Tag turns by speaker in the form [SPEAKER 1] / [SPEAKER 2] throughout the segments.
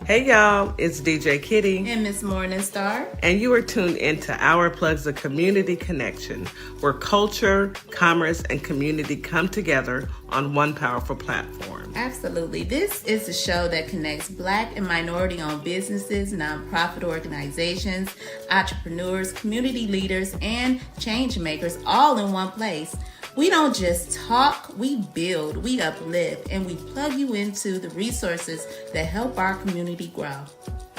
[SPEAKER 1] Hey y'all, it's DJ Kitty.
[SPEAKER 2] And Miss Morningstar.
[SPEAKER 1] And you are tuned into Our Plugs, a community connection, where culture, commerce, and community come together on one powerful platform.
[SPEAKER 2] Absolutely. This is a show that connects Black and minority-owned businesses, nonprofit organizations, entrepreneurs, community leaders, and change makers all in one place. We don't just talk, we build, we uplift, and we plug you into the resources that help our community grow.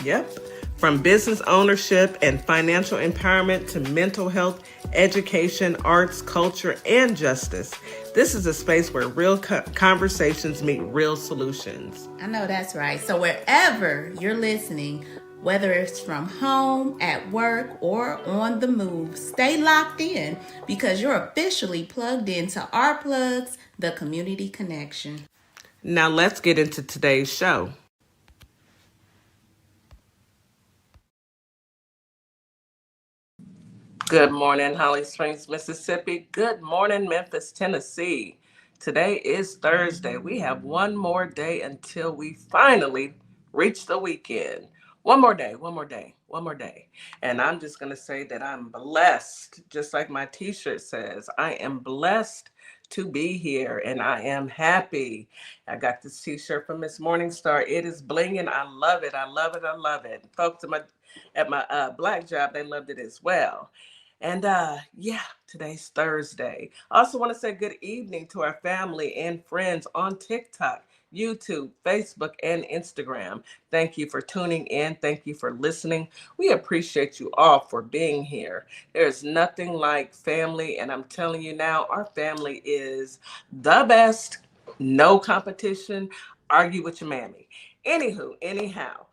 [SPEAKER 1] Yep. From business ownership and financial empowerment to mental health, education, arts, culture, and justice, this is a space where real conversations meet real solutions.
[SPEAKER 2] I know that's right. So wherever you're listening, whether it's from home, at work, or on the move, stay locked in because you're officially plugged into Our Plugs, the community connection.
[SPEAKER 1] Now let's get into today's show. Good morning, Holly Springs, Mississippi. Good morning, Memphis, Tennessee. Today is Thursday. We have one more day until we finally reach the weekend. One more day. And I'm just going to say that I'm blessed, just like my t-shirt says. I am blessed to be here and I am happy. I got this t-shirt from Miss Morningstar. It is blinging. I love it. Folks at my black job, they loved it as well. And today's Thursday. I also want to say good evening to our family and friends on TikTok, YouTube, Facebook, and Instagram. Thank you for tuning in. Thank you for listening. We appreciate you all for being here. There's nothing like family, and I'm telling you now, our family is the best. No competition. Argue with your mammy. Anyhow.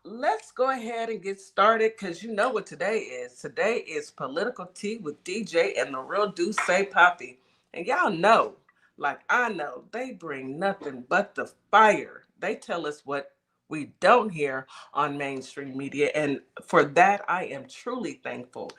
[SPEAKER 1] Let's go ahead and get started because you know what today is. Today is Political Tea with DeeJay and the real DeeJay Papi. And y'all know, like I know, they bring nothing but the fire. They tell us what we don't hear on mainstream media. And for that, I am truly thankful.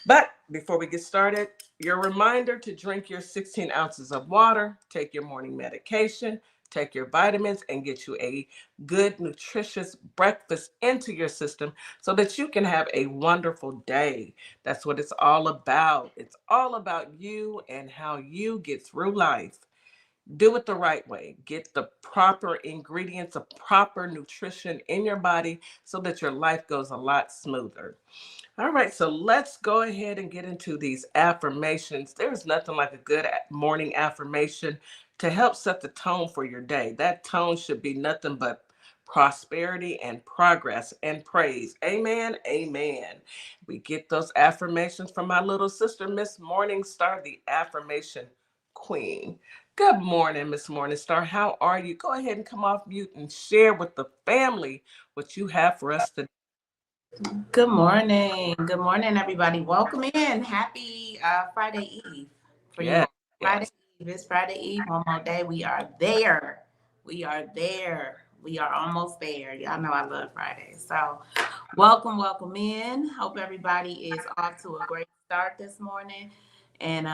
[SPEAKER 1] But before we get started, your reminder to drink your 16 ounces of water, take your morning medication, take your vitamins, and get you a good, nutritious breakfast into your system so that you can have a wonderful day. That's what it's all about. It's all about you and how you get through life. Do it the right way. Get the proper ingredients, the proper nutrition in your body so that your life goes a lot smoother. All right, so let's go ahead and get into these affirmations. There's nothing like a good morning affirmation to help set the tone for your day. That tone should be nothing but prosperity and progress and praise. Amen. We get those affirmations from my little sister, Miss Morningstar, the affirmation queen. Good morning, Miss Morningstar. How are you? Go ahead and come off mute and share with the family what you have for us today.
[SPEAKER 2] Good morning. Good morning, everybody. Welcome in. Happy Friday Eve. For you, Friday Eve. It's Friday Eve. One more day. We are there. We are almost there. Y'all know I love Fridays. So welcome in. Hope everybody is off to a great start this morning. And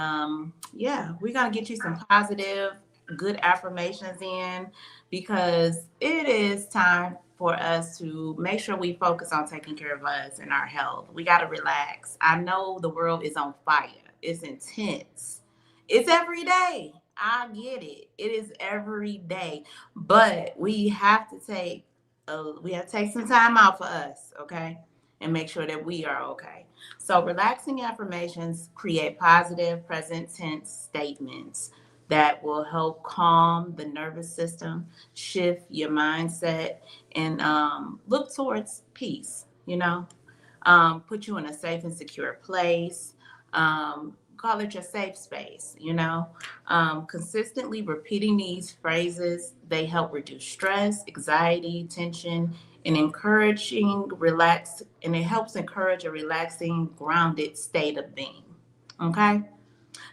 [SPEAKER 2] we're going to get you some positive, good affirmations in because it is time for us to make sure we focus on taking care of us and our health. We got to relax. I know the world is on fire. It's intense. It's every day. I get it. It is every day. But we have to take some time out for us, okay? And make sure that we are okay. So relaxing affirmations create positive present tense statements that will help calm the nervous system, shift your mindset, and look towards peace, put you in a safe and secure place. Call it your safe space, consistently repeating these phrases, they help reduce stress, anxiety, tension, and it helps encourage a relaxing, grounded state of being. Okay.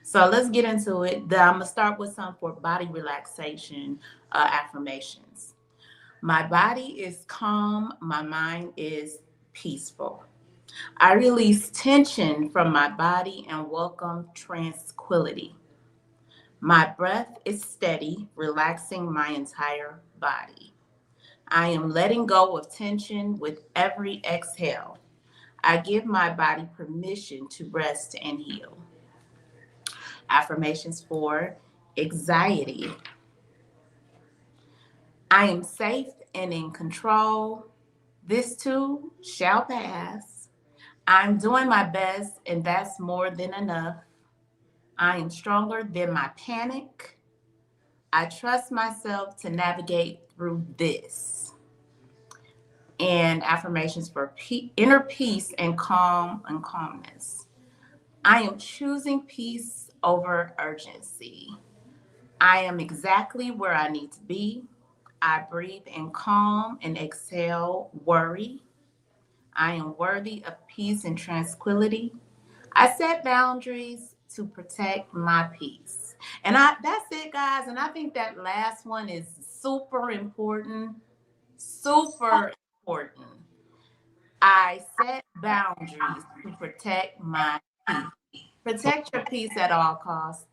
[SPEAKER 2] So let's get into it. I'm going to start with some for body relaxation affirmations. My body is calm. My mind is peaceful. I release tension from my body and welcome tranquility. My breath is steady, relaxing my entire body. I am letting go of tension with every exhale. I give my body permission to rest and heal. Affirmations for anxiety. I am safe and in control. This too shall pass. I'm doing my best, and that's more than enough. I am stronger than my panic. I trust myself to navigate through this. And affirmations for inner peace and calmness. I am choosing peace over urgency. I am exactly where I need to be. I breathe in calm and exhale worry. I am worthy of peace and tranquility. I set boundaries to protect my peace. And that's it, guys. And I think that last one is super important. Super important. I set boundaries to protect my peace. Protect your peace at all costs.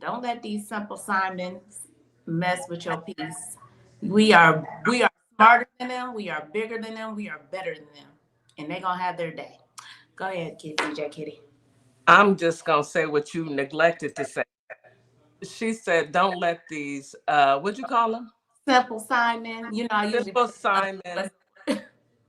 [SPEAKER 2] Don't let these simple Simons mess with your peace. We are smarter than them. We are bigger than them. We are better than them, and they're gonna have their day. Go ahead, kid, DJ Kitty.
[SPEAKER 1] I'm just gonna say what you neglected to say. She said, "Don't let these what'd you call them?
[SPEAKER 2] Simple Simon. You know, I usually
[SPEAKER 1] Simple
[SPEAKER 2] put
[SPEAKER 1] Simon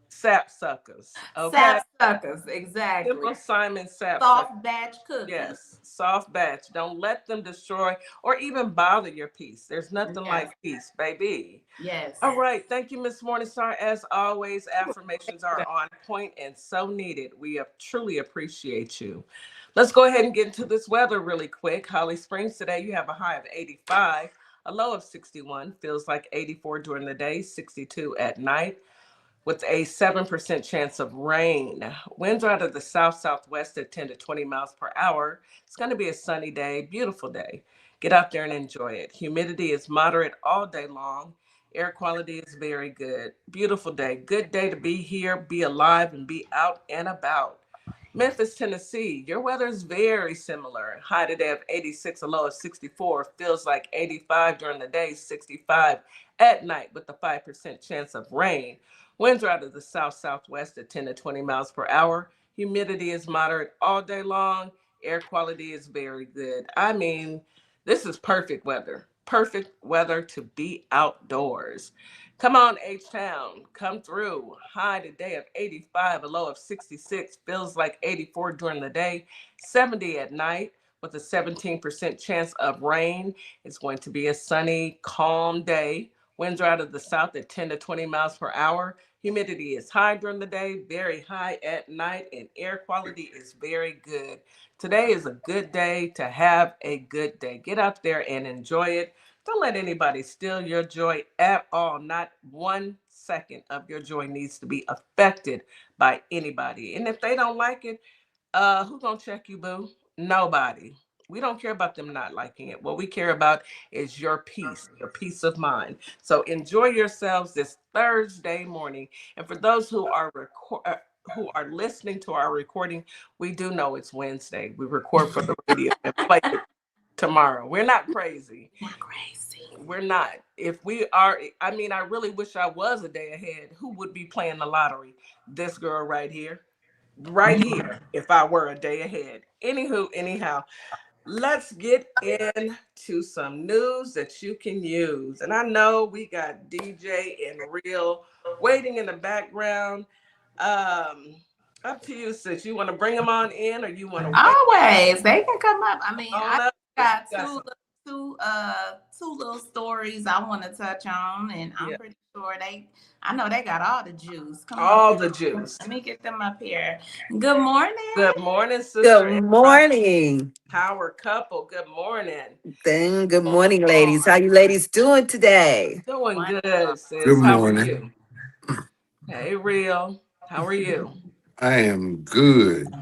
[SPEAKER 1] sap suckers." Okay,
[SPEAKER 2] sap suckers. Exactly.
[SPEAKER 1] Simple Simon sap suckers.
[SPEAKER 2] Soft batch cookies.
[SPEAKER 1] Yes, soft batch. Don't let them destroy or even bother your peace. There's nothing
[SPEAKER 2] Yes.
[SPEAKER 1] like peace, baby.
[SPEAKER 2] Yes.
[SPEAKER 1] All right. Thank you, Miss Morningstar. As always, affirmations are on point and so needed. We truly appreciate you. Let's go ahead and get into this weather really quick. Holly Springs, today you have a high of 85, a low of 61. Feels like 84 during the day, 62 at night, with a 7% chance of rain. Winds are out of the south-southwest at 10 to 20 miles per hour. It's going to be a sunny day, beautiful day. Get out there and enjoy it. Humidity is moderate all day long. Air quality is very good. Beautiful day. Good day to be here, be alive, and be out and about. Memphis, Tennessee, your weather is very similar. High today of 86, a low of 64. Feels like 85 during the day, 65 at night with a 5% chance of rain. Winds are out of the south-southwest at 10 to 20 miles per hour. Humidity is moderate all day long. Air quality is very good. I mean, this is perfect weather. Perfect weather to be outdoors. Come on, H-Town. Come through. High today of 85, a low of 66. Feels like 84 during the day, 70 at night with a 17% chance of rain. It's going to be a sunny, calm day. Winds are out of the south at 10 to 20 miles per hour. Humidity is high during the day, very high at night, and air quality is very good. Today is a good day to have a good day. Get out there and enjoy it. Don't let anybody steal your joy at all. Not 1 second of your joy needs to be affected by anybody. And if they don't like it, who gonna check you, boo? Nobody. We don't care about them not liking it. What we care about is your peace of mind. So enjoy yourselves this Thursday morning. And for those who are listening to our recording, we do know it's Wednesday. We record for the radio and play it tomorrow. We're not crazy.
[SPEAKER 2] Not crazy.
[SPEAKER 1] We're not. If we are, I mean, I really wish I was a day ahead. Who would be playing the lottery? This girl right here. Right here, if I were a day ahead. Anywho, anyhow, let's get into some news that you can use. And I know we got DJ and Real waiting in the background. Up to you, sis. You want to bring them on in, or you want to wait
[SPEAKER 2] Always. They can come up. I mean,
[SPEAKER 1] on
[SPEAKER 2] I
[SPEAKER 1] up?
[SPEAKER 2] got
[SPEAKER 1] Got
[SPEAKER 2] two
[SPEAKER 1] some-
[SPEAKER 2] two little stories I want to touch on, and I'm
[SPEAKER 1] Yeah.
[SPEAKER 2] pretty sure I know they got all the juice. Come on.
[SPEAKER 1] All the juice.
[SPEAKER 2] Let me get them up here. Good morning.
[SPEAKER 1] Good morning, sister.
[SPEAKER 3] Good morning.
[SPEAKER 1] Power couple. Good morning.
[SPEAKER 3] Good morning, ladies. How you ladies doing today?
[SPEAKER 1] Doing
[SPEAKER 2] Wonderful.
[SPEAKER 1] good, sis.
[SPEAKER 4] Good
[SPEAKER 1] How are
[SPEAKER 4] morning.
[SPEAKER 1] you? Hey, Real. How are you?
[SPEAKER 4] I am good.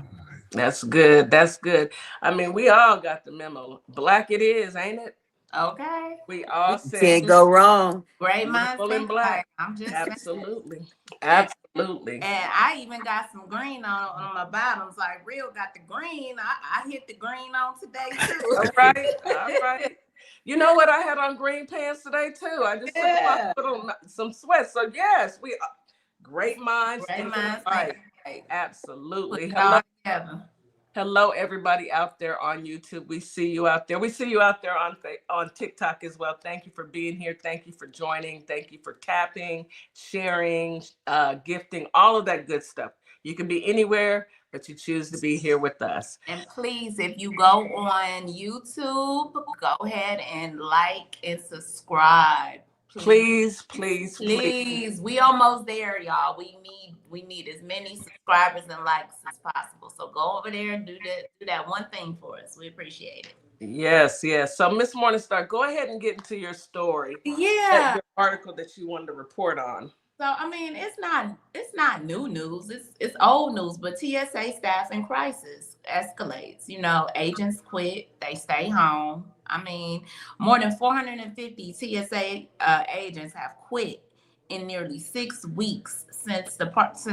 [SPEAKER 1] That's good. That's good. I mean, we all got the memo. Black it is, ain't it?
[SPEAKER 2] Okay.
[SPEAKER 1] We all
[SPEAKER 3] You
[SPEAKER 1] said
[SPEAKER 3] can't go wrong.
[SPEAKER 2] Great minds
[SPEAKER 1] beautiful in
[SPEAKER 2] think
[SPEAKER 1] black.
[SPEAKER 2] alike. I'm just saying.
[SPEAKER 1] Absolutely. Absolutely.
[SPEAKER 2] And I even got some green on my bottoms. Like Real got the green. I hit the green on today too.
[SPEAKER 1] All right. All right. You know what? I had on green pants today too. I just took them off,
[SPEAKER 2] Yeah.
[SPEAKER 1] put on some sweats. So yes, we great minds
[SPEAKER 2] Great
[SPEAKER 1] thinking
[SPEAKER 2] minds think
[SPEAKER 1] alike.
[SPEAKER 2] alike. Put
[SPEAKER 1] Absolutely.
[SPEAKER 2] it
[SPEAKER 1] Hello.
[SPEAKER 2] all together.
[SPEAKER 1] Hello, everybody out there on YouTube. We see you out there. We see you out there on TikTok as well. Thank you for being here. Thank you for joining. Thank you for tapping, sharing, gifting, all of that good stuff. You can be anywhere, but you choose to be here with us.
[SPEAKER 2] And please, if you go on YouTube, go ahead and like and subscribe. Please.
[SPEAKER 1] Please, please, please.
[SPEAKER 2] Please. We almost there, y'all. We need as many subscribers and likes as possible. So go over there and do that one thing for us. We appreciate it.
[SPEAKER 1] Yes, yes. So, Miss Morningstar, go ahead and get into your story,
[SPEAKER 2] Yeah.
[SPEAKER 1] your article that you wanted to report on.
[SPEAKER 2] So I mean, it's not new news. It's old news. But TSA staff in crisis escalates. Agents quit. They stay home. I mean, more than 450 TSA agents have quit in nearly 6 weeks since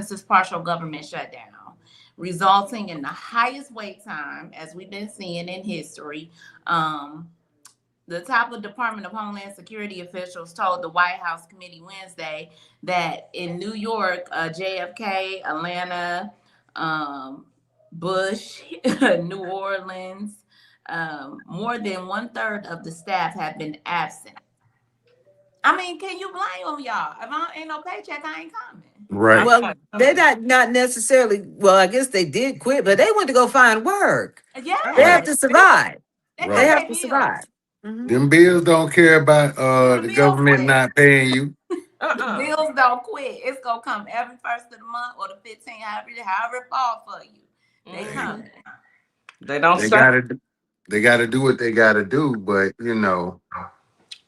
[SPEAKER 2] this partial government shutdown, resulting in the highest wait time as we've been seeing in history. The top of Department of Homeland Security officials told the White House committee Wednesday that in New York, JFK, Atlanta, Bush, New Orleans, more than 1/3 of the staff have been absent. I mean, can you blame them, y'all? If I ain't no paycheck, I ain't coming.
[SPEAKER 4] Right.
[SPEAKER 3] Well, they're not necessarily. Well, I guess they did quit, but they went to go find work.
[SPEAKER 2] Yeah,
[SPEAKER 3] They
[SPEAKER 4] Right.
[SPEAKER 3] have to survive.
[SPEAKER 2] they
[SPEAKER 3] They
[SPEAKER 2] got
[SPEAKER 4] Right.
[SPEAKER 3] have
[SPEAKER 2] their
[SPEAKER 3] to
[SPEAKER 2] bills.
[SPEAKER 3] survive. Mhm.
[SPEAKER 4] Them bills don't care about
[SPEAKER 2] The
[SPEAKER 4] the
[SPEAKER 2] bills
[SPEAKER 4] government
[SPEAKER 2] quit.
[SPEAKER 4] not paying you.
[SPEAKER 2] The bills don't quit. It's gonna come every first of the month or the 15th, however it fall for you. They coming.
[SPEAKER 1] They don't
[SPEAKER 4] They
[SPEAKER 1] stop.
[SPEAKER 4] gotta do what they gotta do, but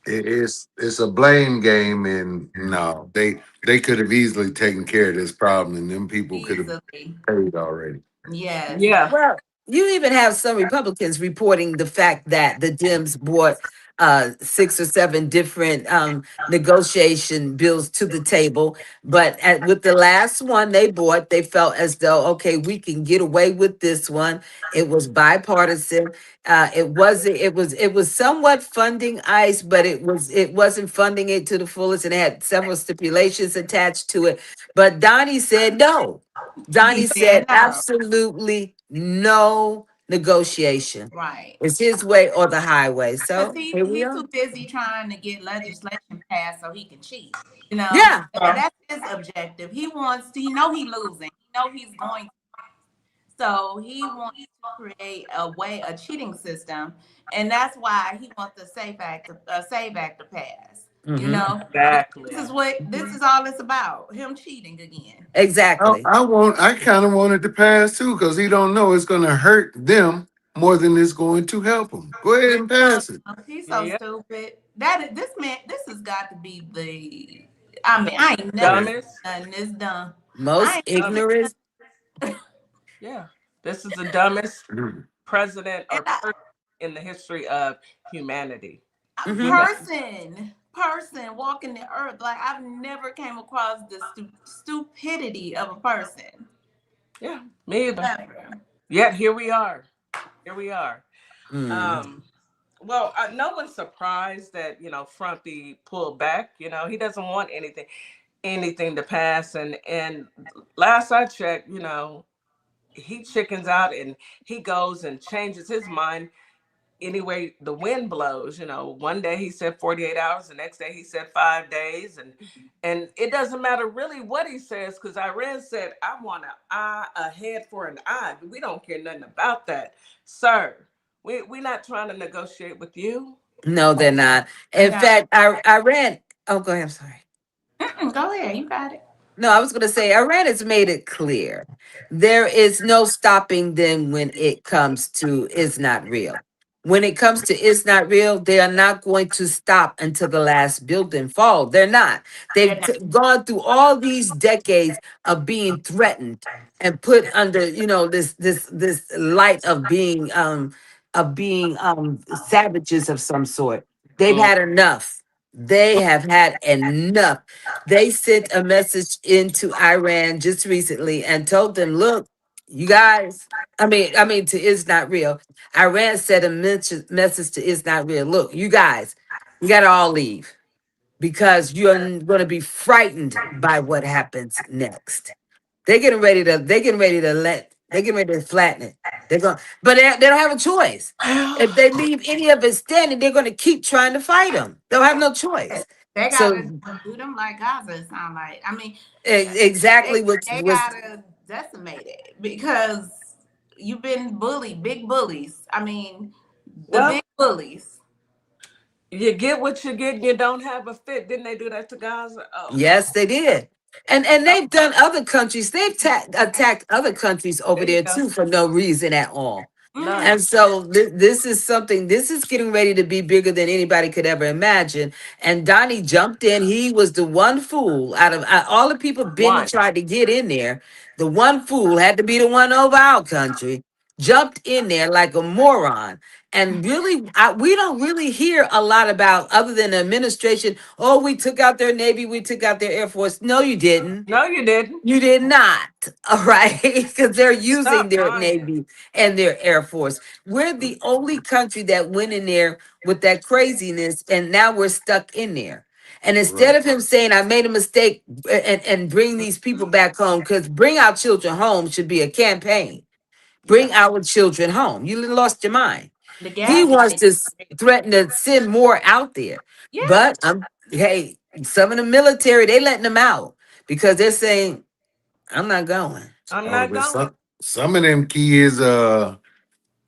[SPEAKER 4] it's a blame game, and no, they could have easily taken care of this problem, and them people could have
[SPEAKER 2] Easily.
[SPEAKER 4] paid already.
[SPEAKER 2] Yes.
[SPEAKER 1] Yeah.
[SPEAKER 3] Well, you even have some Republicans reporting the fact that the Dems brought 6 or 7 different negotiation bills to the table. But with the last one they bought, they felt as though, okay, we can get away with this one. It was bipartisan. It was somewhat funding ICE, but it wasn't funding it to the fullest, and it had several stipulations attached to it. But Donnie said no.
[SPEAKER 2] He
[SPEAKER 3] Donnie
[SPEAKER 2] said
[SPEAKER 3] said
[SPEAKER 2] no.
[SPEAKER 3] absolutely no negotiation.
[SPEAKER 2] Right.
[SPEAKER 3] It's his way or the highway.
[SPEAKER 2] Because
[SPEAKER 3] So
[SPEAKER 2] he
[SPEAKER 3] here we
[SPEAKER 2] he
[SPEAKER 3] are.
[SPEAKER 2] too busy trying to get legislation passed so he can cheat. You know,
[SPEAKER 3] Yeah,
[SPEAKER 2] that's his objective. He know he losing. He know he's going. So he wants to create a cheating system, and that's why he wants the Save Act to pass. You
[SPEAKER 3] hmm
[SPEAKER 2] know,
[SPEAKER 1] Exactly.
[SPEAKER 2] this is all it's about. Him cheating again.
[SPEAKER 3] exactly.
[SPEAKER 4] I kind of wanted to pass too, because he don't know it's gonna hurt them more than it's going to help them. Go ahead and pass it.
[SPEAKER 2] He's so
[SPEAKER 1] Yeah.
[SPEAKER 2] stupid. This man, this has got to be the. I mean, I ain't never seen
[SPEAKER 1] Dumbest.
[SPEAKER 2] nothing this dumb. I
[SPEAKER 3] Most
[SPEAKER 2] ain't never seen
[SPEAKER 3] ignorant.
[SPEAKER 1] Yeah. This is the dumbest
[SPEAKER 4] Mm.
[SPEAKER 1] president
[SPEAKER 2] and
[SPEAKER 1] or person in the history of humanity.
[SPEAKER 2] a
[SPEAKER 3] hmm
[SPEAKER 2] person walking the earth. Like I've never came across the stupidity of a person
[SPEAKER 1] Yeah. Me either.
[SPEAKER 2] ever.
[SPEAKER 1] Yet here we are. Here we are.
[SPEAKER 3] Mm.
[SPEAKER 1] Um, well, no one's surprised that Frumpy pulled back. He doesn't want anything to pass. And last I checked, he chickens out and he goes and changes his mind anyway the wind blows. One day he said 48 hours, the next day he said 5 days, and it doesn't matter really what he says, because Iran said, I want an eye, a head for an eye. We don't care nothing about that, sir. We're not trying to negotiate with you.
[SPEAKER 3] No, they're not.
[SPEAKER 2] They're
[SPEAKER 3] In
[SPEAKER 2] not.
[SPEAKER 3] fact, I read. Oh, go ahead. I'm sorry.
[SPEAKER 2] Go ahead, you got it.
[SPEAKER 3] No, I was going to say, Iran has made it clear there is no stopping them when it comes to it's not real. When it comes to it's not real, they are not going to stop until the last building fall. They're not.
[SPEAKER 2] They're
[SPEAKER 3] They've
[SPEAKER 2] not.
[SPEAKER 3] gone through all these decades of being threatened and put under, this light of being savages of some sort. They've
[SPEAKER 1] Mm,
[SPEAKER 3] had enough. They have had enough. They sent a message into Iran just recently and told them, look, You guys, I mean, to It's Not Real. Iran sent a message to It's Not Real. Look, you guys, you got to all leave because you're going to be frightened by what happens next. They're getting ready to flatten it. They're going, but they don't have a choice. If they leave any of it standing, they're going to keep trying to fight them. They'll have no choice.
[SPEAKER 2] They
[SPEAKER 3] So
[SPEAKER 2] gotta do them like Gaza. It sound like. I mean,
[SPEAKER 3] exactly what
[SPEAKER 2] they
[SPEAKER 3] was.
[SPEAKER 2] gotta decimate it because you've been bullied, big bullies. I mean, the
[SPEAKER 1] Well,
[SPEAKER 2] big bullies.
[SPEAKER 1] you get what you get. You don't have a fit. Didn't they do that to Gaza? Oh,
[SPEAKER 3] Yes, they did. And they've done other countries. They've attacked other countries over
[SPEAKER 1] there you
[SPEAKER 3] there
[SPEAKER 1] go.
[SPEAKER 3] too for no reason at all.
[SPEAKER 1] None.
[SPEAKER 2] Mhm.
[SPEAKER 3] And so this is something, this is getting ready to be bigger than anybody could ever imagine. And Donnie jumped in. He was the one fool out of all the people Benny
[SPEAKER 1] One.
[SPEAKER 3] tried to get in there. The one fool had to be the one over our country, jumped in there like a moron. And really, we don't really hear a lot about, other than the administration. Oh, we took out their Navy, we took out their Air Force. No, you didn't.
[SPEAKER 1] No, you didn't.
[SPEAKER 3] You did not. All right. Because they're using
[SPEAKER 1] Stop
[SPEAKER 3] their
[SPEAKER 1] lying.
[SPEAKER 3] Navy and their Air Force. We're the only country that went in there with that craziness, and now we're stuck in there. And instead
[SPEAKER 4] Right.
[SPEAKER 3] of him saying, I made a mistake and bring these people back home, because bring our children home should be a campaign.
[SPEAKER 2] Yeah,
[SPEAKER 3] Bring our children home. You lost your mind.
[SPEAKER 2] the
[SPEAKER 3] He wants
[SPEAKER 2] gaslighting.
[SPEAKER 3] to threaten to send more out there.
[SPEAKER 2] Yeah,
[SPEAKER 3] But hey, some of the military, they letting them out because they're saying, I'm not going.
[SPEAKER 1] I'm
[SPEAKER 4] Oh,
[SPEAKER 1] not
[SPEAKER 4] but
[SPEAKER 1] going.
[SPEAKER 4] some of them kids,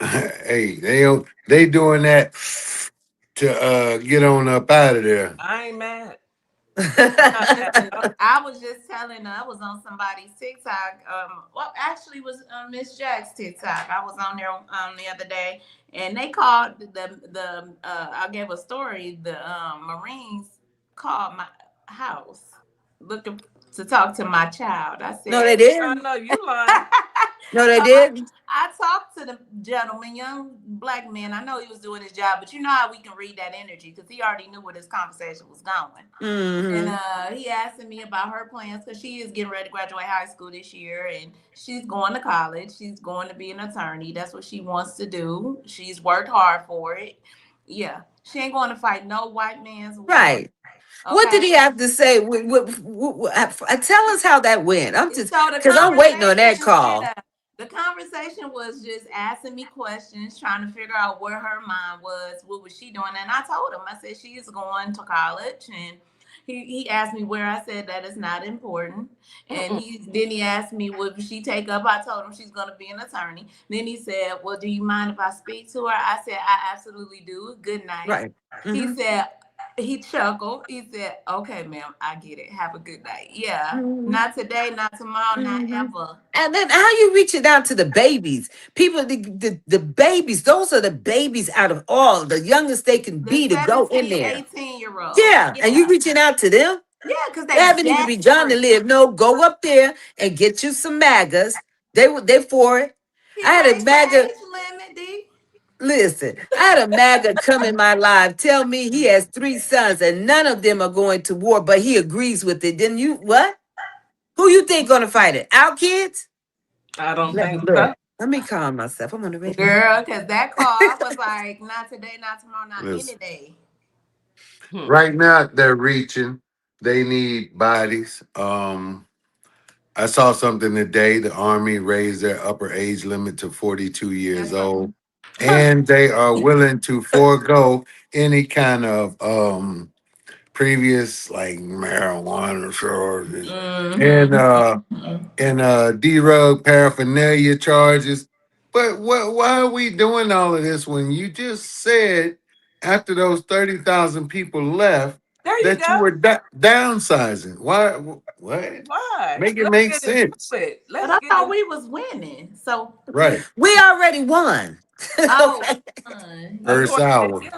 [SPEAKER 4] hey, they doing that to get on up out of there.
[SPEAKER 1] I ain't mad. Not mad. No.
[SPEAKER 2] I was just telling her I was on somebody's TikTok. Well, actually, it was on Miss Jack's TikTok. I was on there the other day, and they called the. I gave a story. The Marines called my house looking to talk to my child. I
[SPEAKER 3] No, they
[SPEAKER 2] said.
[SPEAKER 1] I
[SPEAKER 3] didn't.
[SPEAKER 1] know you lying.
[SPEAKER 3] No, they
[SPEAKER 2] So
[SPEAKER 3] didn't.
[SPEAKER 2] I talked to the gentleman, young black man. I know he was doing his job, but you know how we can read that energy because he already knew where this conversation was going. And
[SPEAKER 3] Hmm.
[SPEAKER 2] he asked me about her plans because she is getting ready to graduate high school this year and she's going to college. She's going to be an attorney. That's what she wants to do. She's worked hard for it. Yeah. She ain't going to fight no white man's war.
[SPEAKER 3] Right. What did
[SPEAKER 2] Okay.
[SPEAKER 3] he have to say? Tell us how that went. I'm just,
[SPEAKER 2] So the
[SPEAKER 3] because I'm waiting on that
[SPEAKER 2] conversation,
[SPEAKER 3] call.
[SPEAKER 2] yeah, the conversation was just asking me questions, trying to figure out where her mind was, what was she doing, and I told him, I said she's going to college, and he asked me where. I said that is not important, and
[SPEAKER 1] Mm-mm.
[SPEAKER 2] he asked me what she take up. I told him she's going to be an attorney. Then he said, well, do you mind if I speak to her? I said I absolutely do. Good night.
[SPEAKER 3] Right.
[SPEAKER 2] He
[SPEAKER 3] Hmm.
[SPEAKER 2] said, he chuckled. He said, okay, ma'am, I get it. Have a good night. Yeah.
[SPEAKER 3] Hmm.
[SPEAKER 2] Not today, not tomorrow, not
[SPEAKER 3] Hmm.
[SPEAKER 2] ever.
[SPEAKER 3] And then how you reaching out to the babies? People, the babies, those are the babies out of all, the youngest they can
[SPEAKER 2] The
[SPEAKER 3] be to go in
[SPEAKER 2] 17,
[SPEAKER 3] there.
[SPEAKER 2] 18 year olds.
[SPEAKER 3] Yeah. And you
[SPEAKER 2] Yeah.
[SPEAKER 3] reaching out to them?
[SPEAKER 2] Yeah, because
[SPEAKER 3] They
[SPEAKER 2] they
[SPEAKER 3] haven't even begun to
[SPEAKER 2] desperate.
[SPEAKER 3] live. No, go up there and get you some MAGAs. They for it.
[SPEAKER 2] He
[SPEAKER 3] I had a
[SPEAKER 2] raised the
[SPEAKER 3] MAGA.
[SPEAKER 2] age limit, D.
[SPEAKER 3] Listen, I had a MAGA come in my live tell me he has 3 sons and none of them are going to war, but he agrees with it. Then you what? Who you think gonna fight it? Our kids?
[SPEAKER 1] I don't think so.
[SPEAKER 3] Look, let me calm myself. I'm on the radio.
[SPEAKER 2] Girl, because that call, I was like, not today, not tomorrow, not any
[SPEAKER 4] Listen,
[SPEAKER 2] day.
[SPEAKER 1] Hmm.
[SPEAKER 4] right now they're reaching. They need bodies. I saw something today. The Army raised their upper age limit to 42 years
[SPEAKER 2] Yes, sir.
[SPEAKER 4] old, and they are willing to forego any kind of previous like marijuana charges and
[SPEAKER 2] Mm-hmm.
[SPEAKER 4] drug paraphernalia charges. But why are we doing all of this when you just said after those 30,000 people left
[SPEAKER 1] There you
[SPEAKER 4] that you
[SPEAKER 1] go.
[SPEAKER 4] were downsizing? Why? What?
[SPEAKER 1] Why?
[SPEAKER 4] Make it
[SPEAKER 1] Let's
[SPEAKER 4] make
[SPEAKER 1] get into
[SPEAKER 4] sense.
[SPEAKER 1] it.
[SPEAKER 2] But
[SPEAKER 1] Let's
[SPEAKER 2] I
[SPEAKER 1] get
[SPEAKER 2] thought
[SPEAKER 1] into
[SPEAKER 2] we was winning. So,
[SPEAKER 4] Right.
[SPEAKER 3] We already won.
[SPEAKER 2] oh,
[SPEAKER 3] Okay.
[SPEAKER 4] First
[SPEAKER 1] according to
[SPEAKER 4] hour.
[SPEAKER 1] him.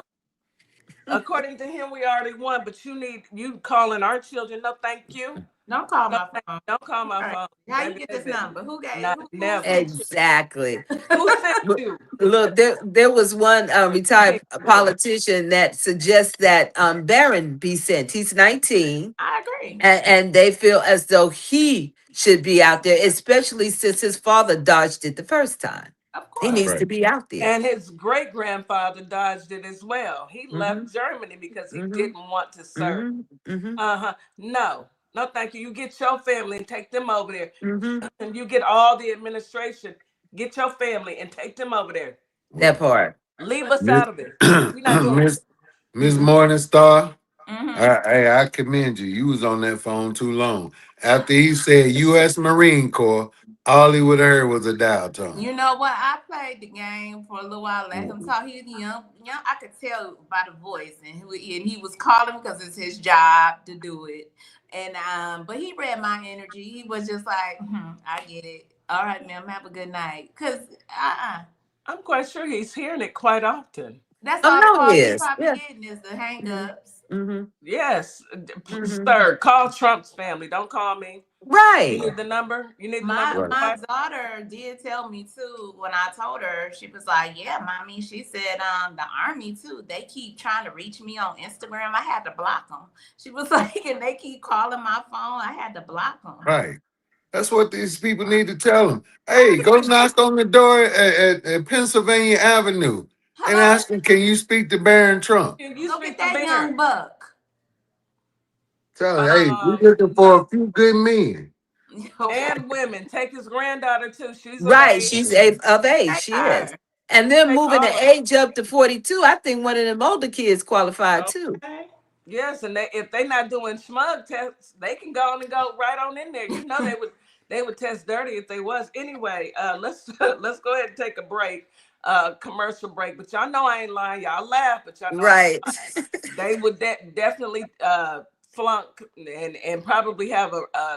[SPEAKER 1] According to him, we already won. But you calling our children? No, thank you.
[SPEAKER 2] don't call
[SPEAKER 1] No,
[SPEAKER 2] my
[SPEAKER 1] thank
[SPEAKER 2] phone.
[SPEAKER 1] Don't call my
[SPEAKER 2] All right.
[SPEAKER 1] phone,
[SPEAKER 2] How you
[SPEAKER 1] baby.
[SPEAKER 2] get this number? Who gave?
[SPEAKER 1] Not
[SPEAKER 2] Who
[SPEAKER 1] never.
[SPEAKER 2] sent you?
[SPEAKER 3] Exactly.
[SPEAKER 1] Who sent
[SPEAKER 3] Look,
[SPEAKER 1] you?
[SPEAKER 3] look, there was one
[SPEAKER 1] Hey,
[SPEAKER 3] retired
[SPEAKER 1] boy.
[SPEAKER 3] politician that suggests that Barron be sent. He's 19,
[SPEAKER 2] I agree.
[SPEAKER 3] and they feel as though he should be out there, especially since his father dodged it the first time.
[SPEAKER 2] Of
[SPEAKER 3] He
[SPEAKER 2] course.
[SPEAKER 3] needs to be out there.
[SPEAKER 1] And his great grandfather dodged it as well. He left Germany because he didn't want to serve. No, thank you. You get your family and take them over there. And you get all the administration. Get your family and take them over there.
[SPEAKER 3] That part.
[SPEAKER 1] Leave us out of it. We're not doing it.
[SPEAKER 4] Miss Morningstar, I commend you. You was on that phone too long. After he said U.S. Marine Corps, all he would have heard was a dial tone.
[SPEAKER 2] You know what? I played the game for a little while. Let him talk. He's young. I could tell by the voice, and he was calling because it's his job to do it. And but he read my energy. He was just like, I get it. All right, ma'am. Have a good night. Cause
[SPEAKER 1] I'm quite sure he's hearing it quite often.
[SPEAKER 2] That's all the calls he's probably
[SPEAKER 3] Yeah.
[SPEAKER 2] getting is the hang-ups.
[SPEAKER 1] Yes, sir. Call Trump's family. Don't call me.
[SPEAKER 3] Right.
[SPEAKER 1] You need the number. You need the
[SPEAKER 2] My
[SPEAKER 1] number.
[SPEAKER 2] daughter did tell me too when I told her. She was like, "Yeah, mommy." She said, "The army too. They keep trying to reach me on Instagram. I had to block them." She was like, "And they keep calling my phone. I had to block them."
[SPEAKER 4] Right. That's what these people need to tell them. Hey, go knock on the door at Pennsylvania Avenue and ask them, can you speak to Barron Trump?
[SPEAKER 2] Look at that young buck.
[SPEAKER 4] Tell them, hey, we're looking for a few good men.
[SPEAKER 1] And women. Take his granddaughter too. She's
[SPEAKER 3] right. She's of age. She is. And then moving the age up to 42, I think one of them older kids qualified too.
[SPEAKER 1] Yes, and if they're not doing smug tests, they can go on and go right on in there. You know they would test dirty if they was. Anyway, let's go ahead and take a break, commercial break. But y'all know I ain't lying. Y'all laugh, but y'all know
[SPEAKER 3] right.
[SPEAKER 1] They would definitely flunk and probably have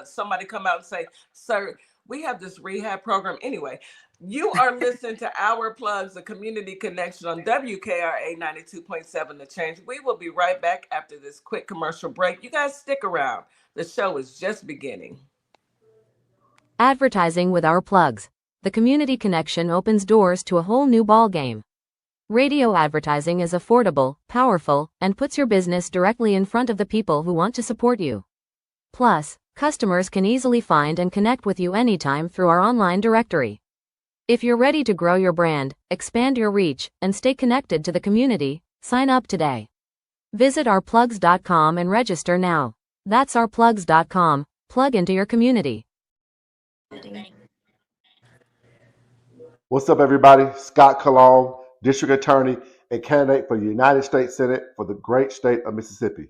[SPEAKER 1] somebody come out and say, "Sir, we have this rehab program." Anyway, you are listening to Our Plugs, the community connection on WKRA 92.7 The Change. We will be right back after this quick commercial break. You guys stick around. The show is just beginning.
[SPEAKER 5] Advertising with Our Plugs. The community connection opens doors to a whole new ballgame. Radio advertising is affordable, powerful, and puts your business directly in front of the people who want to support you. Plus, customers can easily find and connect with you anytime through our online directory. If you're ready to grow your brand, expand your reach, and stay connected to the community, sign up today. Visit ourplugs.com and register now. That's ourplugs.com. Plug into your community.
[SPEAKER 6] What's up, everybody? Scott Cologne, District Attorney and candidate for the United States Senate for the great state of Mississippi.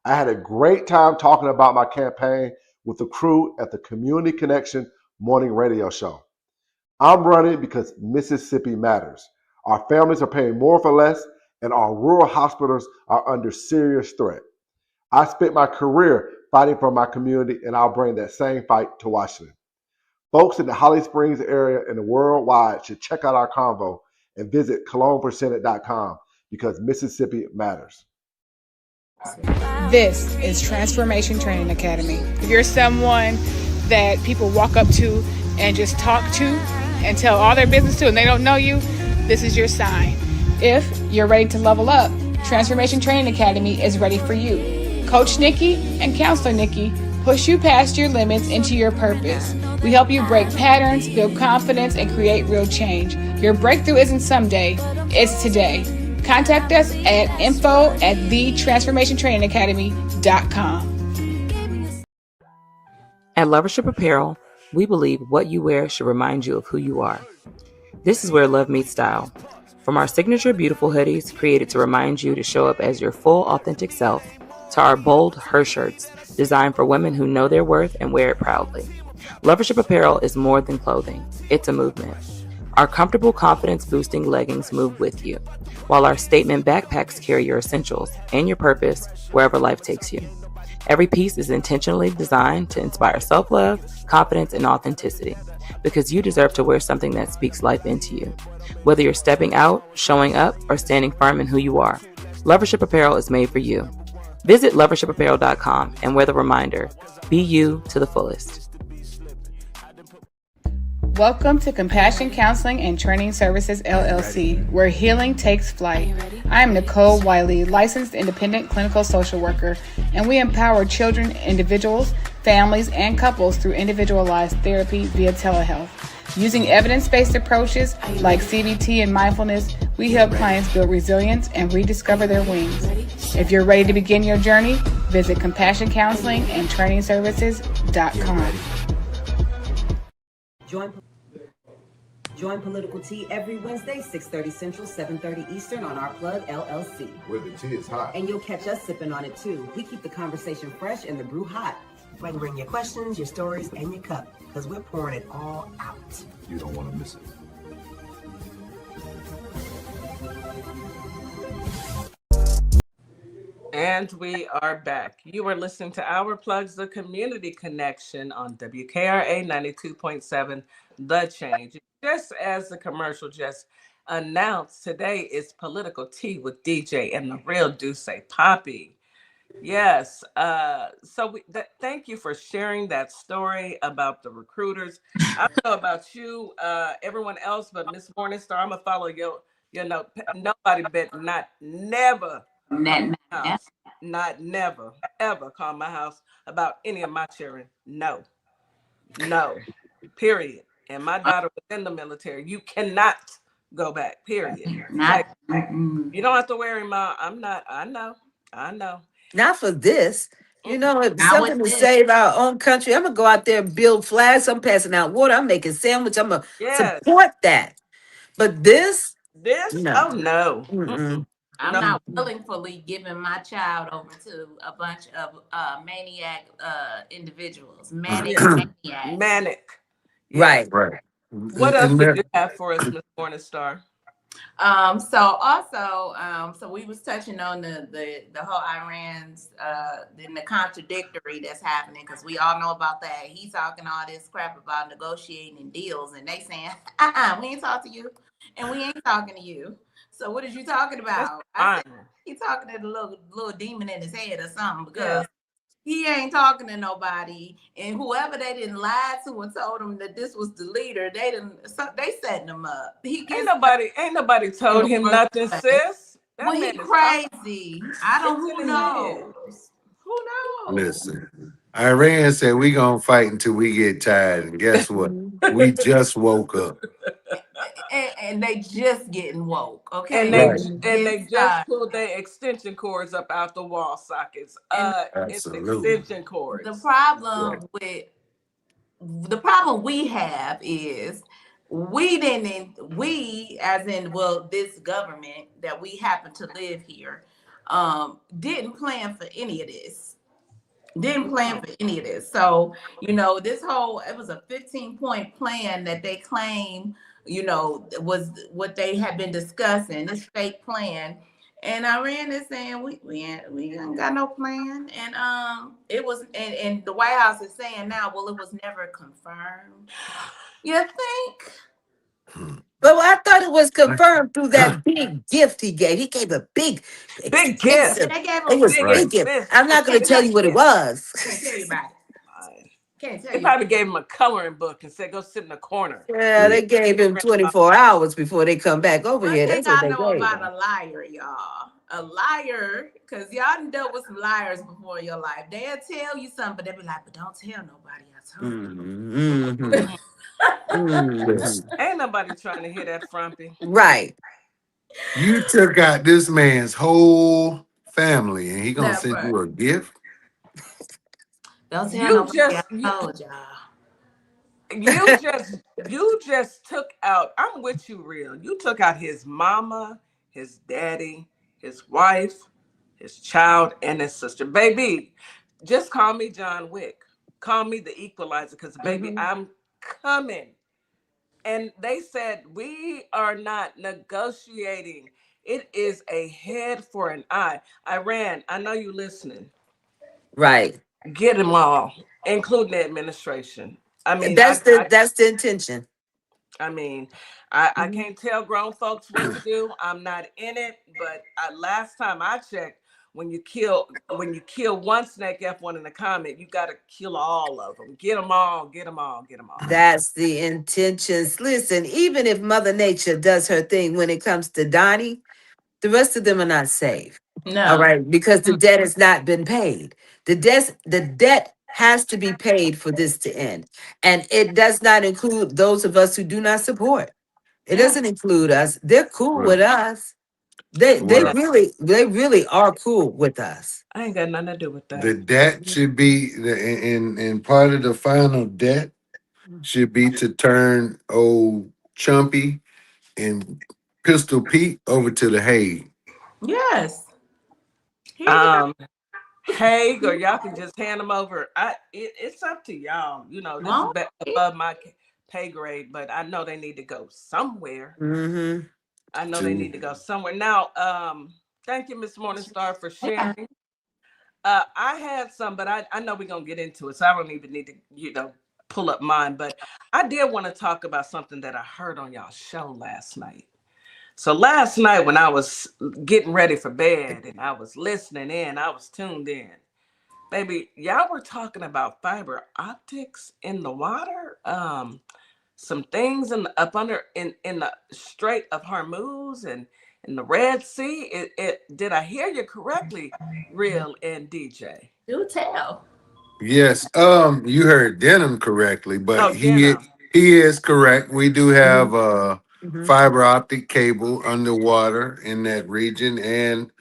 [SPEAKER 6] I had a great time talking about my campaign with the crew at the Community Connection morning radio show. I'm running because Mississippi matters. Our families are paying more for less, and our rural hospitals are under serious threat. I spent my career fighting for my community, and I'll bring that same fight to Washington. Folks in the Holly Springs area and worldwide should check out our convo and visit cologneforsenate.com because Mississippi matters.
[SPEAKER 7] This is Transformation Training Academy. If you're someone that people walk up to and just talk to and tell all their business to and they don't know you, this is your sign. If you're ready to level up, Transformation Training Academy is ready for you. Coach Nikki and Counselor Nikki push you past your limits into your purpose. We help you break patterns, build confidence, and create real change. Your breakthrough isn't someday, it's today. Contact us at info@thetransformationtrainingacademy.com.
[SPEAKER 8] At Lovership Apparel, we believe what you wear should remind you of who you are. This is where love meets style. From our signature beautiful hoodies created to remind you to show up as your full authentic self, to our bold her shirts designed for women who know their worth and wear it proudly. Lovership Apparel is more than clothing, it's a movement. Our comfortable confidence-boosting leggings move with you, while our statement backpacks carry your essentials and your purpose wherever life takes you. Every piece is intentionally designed to inspire self-love, confidence, and authenticity, because you deserve to wear something that speaks life into you. Whether you're stepping out, showing up, or standing firm in who you are, Lovership Apparel is made for you. Visit lovershipapparel.com and wear the reminder, be you to the fullest.
[SPEAKER 7] Welcome to Compassion Counseling and Training Services, LLC, where healing takes flight. I am Nicole Wiley, licensed independent clinical social worker, and we empower children, individuals, families, and couples through individualized therapy via telehealth. Using evidence-based approaches like CBT and mindfulness, we help clients build resilience and rediscover their wings. If you're ready to begin your journey, visit CompassionCounselingandTrainingServices.com.
[SPEAKER 9] Join Political Tea every Wednesday, 6:30 Central, 7:30 Eastern on our Plug LLC.
[SPEAKER 10] Where the tea is hot.
[SPEAKER 9] And you'll catch us sipping on it too. We keep the conversation fresh and the brew hot.
[SPEAKER 11] You can bring your questions, your stories, and your cup, because we're pouring it all out.
[SPEAKER 10] You don't want to miss it.
[SPEAKER 1] And we are back. You are listening to Our Plugs, the Community Connection on WKRA 92.7, The Change. Just as the commercial just announced, today is Political Tea with DeeJay and the real DeeJay, Papi. Yes. Thank you for sharing that story about the recruiters. I don't know about you, everyone else, but Miss Morningstar, I'm gonna follow your note. Nobody bet not never. Not never ever call my house about any of my children. No, period. And my daughter was in the military. You cannot go back, period. You don't have to worry, Ma. I'm not. I know.
[SPEAKER 3] Not for this. You know, if something to save our own country, I'm gonna go out there and build flags. I'm passing out water. I'm making sandwich. I'm gonna support that. But this,
[SPEAKER 1] no. Oh no.
[SPEAKER 2] I'm not willingly giving my child over to a bunch of maniac individuals. Manic.
[SPEAKER 3] Right.
[SPEAKER 1] What else did you have for us, Miss Morningstar?
[SPEAKER 2] So we was touching on the whole Iran's then the contradictory that's happening, because we all know about that. He's talking all this crap about negotiating deals, and they saying, we ain't talk to you, and we ain't talking to you. So what is you talking about? I said, he talking to the little demon in his head or something, because he ain't talking to nobody. And whoever they didn't lie to and told him that this was the leader, they setting him up.
[SPEAKER 1] Ain't nobody told him nothing, sis.
[SPEAKER 2] Well, he crazy. I don't. Who knows? Who knows?
[SPEAKER 4] Listen, Iran said we gonna fight until we get tired, and guess what? We just woke up.
[SPEAKER 2] And they just getting woke, okay?
[SPEAKER 1] And they just pulled their extension cords up out the wall sockets. It's extension cords.
[SPEAKER 2] The problem we have is we as in this government that we happen to live here didn't plan for any of this. So, this it was a 15-point plan that they claim, was what they had been discussing, this fake plan. And Iran is saying we ain't got no plan. And it was, and the White House is saying now, well, it was never confirmed. You think?
[SPEAKER 3] But I thought it was confirmed through that big gift he gave. He gave a big
[SPEAKER 1] gift.
[SPEAKER 2] They gave
[SPEAKER 3] it was a big gift. I'm not going to tell you what it was.
[SPEAKER 2] Can't tell you about it.
[SPEAKER 1] They probably gave him a coloring book and said, go sit in the corner.
[SPEAKER 3] Yeah, they gave him 24 hours before they come back over here. That's what they
[SPEAKER 2] know
[SPEAKER 3] gave
[SPEAKER 2] about
[SPEAKER 3] him.
[SPEAKER 2] A liar, y'all. A liar, because y'all done dealt with some liars before in your life. They'll tell you something, but they'll be like, but don't tell nobody I told you.
[SPEAKER 1] Ain't nobody trying to hear that, Frumpy.
[SPEAKER 3] Right.
[SPEAKER 4] You took out this man's whole family, and he gonna send you a gift?
[SPEAKER 2] Don't tell nobody I told y'all.
[SPEAKER 1] You just took out, I'm with you real. You took out his mama, his daddy, his wife, his child, and his sister. Baby, just call me John Wick. Call me the equalizer, because baby, I'm coming. And they said, we are not negotiating. It is a head for an eye. Iran, I know you listening.
[SPEAKER 3] Right.
[SPEAKER 1] Get them all, including the administration. I mean,
[SPEAKER 3] that's the intention.
[SPEAKER 1] I mean, I can't tell grown folks what to do. I'm not in it, but last time I checked, when you kill one snake F1 in the comment, you got to kill all of them. Get them all.
[SPEAKER 3] That's the intentions. Listen, even if Mother Nature does her thing when it comes to Donnie, the rest of them are not safe.
[SPEAKER 2] No.
[SPEAKER 3] All right, because the debt has not been paid. The debt has to be paid for this to end. And it does not include those of us who do not support. It
[SPEAKER 1] Yeah.
[SPEAKER 3] doesn't include us. They're cool
[SPEAKER 4] Right.
[SPEAKER 3] with us. They they
[SPEAKER 4] Well,
[SPEAKER 3] really they really are cool with us.
[SPEAKER 1] I ain't got nothing to do with
[SPEAKER 4] the
[SPEAKER 1] that.
[SPEAKER 4] debt should be and part of the final debt should be to turn old Chumpy and Pistol Pete over to the Hague.
[SPEAKER 2] Yes. Here you
[SPEAKER 1] Um, Haig, or y'all can just hand them over. It's up to y'all. You know, this is
[SPEAKER 2] go.
[SPEAKER 1] above my pay grade, but I know they need to go somewhere.
[SPEAKER 3] Mm-hmm.
[SPEAKER 1] I know they need
[SPEAKER 4] To
[SPEAKER 1] to go somewhere. Now, thank you, Miss Morningstar, for
[SPEAKER 2] Yeah.
[SPEAKER 1] sharing. I had some, but I know we're gonna get into it, so I don't even need to, pull up mine. But I did want to talk about something that I heard on y'all show last night. So last night when I was getting ready for bed and I was listening in, I was tuned in. Baby, y'all were talking about fiber optics in the water. Some things up under in the Strait of Hormuz and in the Red Sea. It did I hear you correctly, Real and DJ?
[SPEAKER 2] Do tell.
[SPEAKER 4] yes, you heard Denham correctly, but
[SPEAKER 1] Oh, Denham.
[SPEAKER 4] he is correct. We do have
[SPEAKER 3] Mm-hmm.
[SPEAKER 4] fiber optic cable underwater in that region and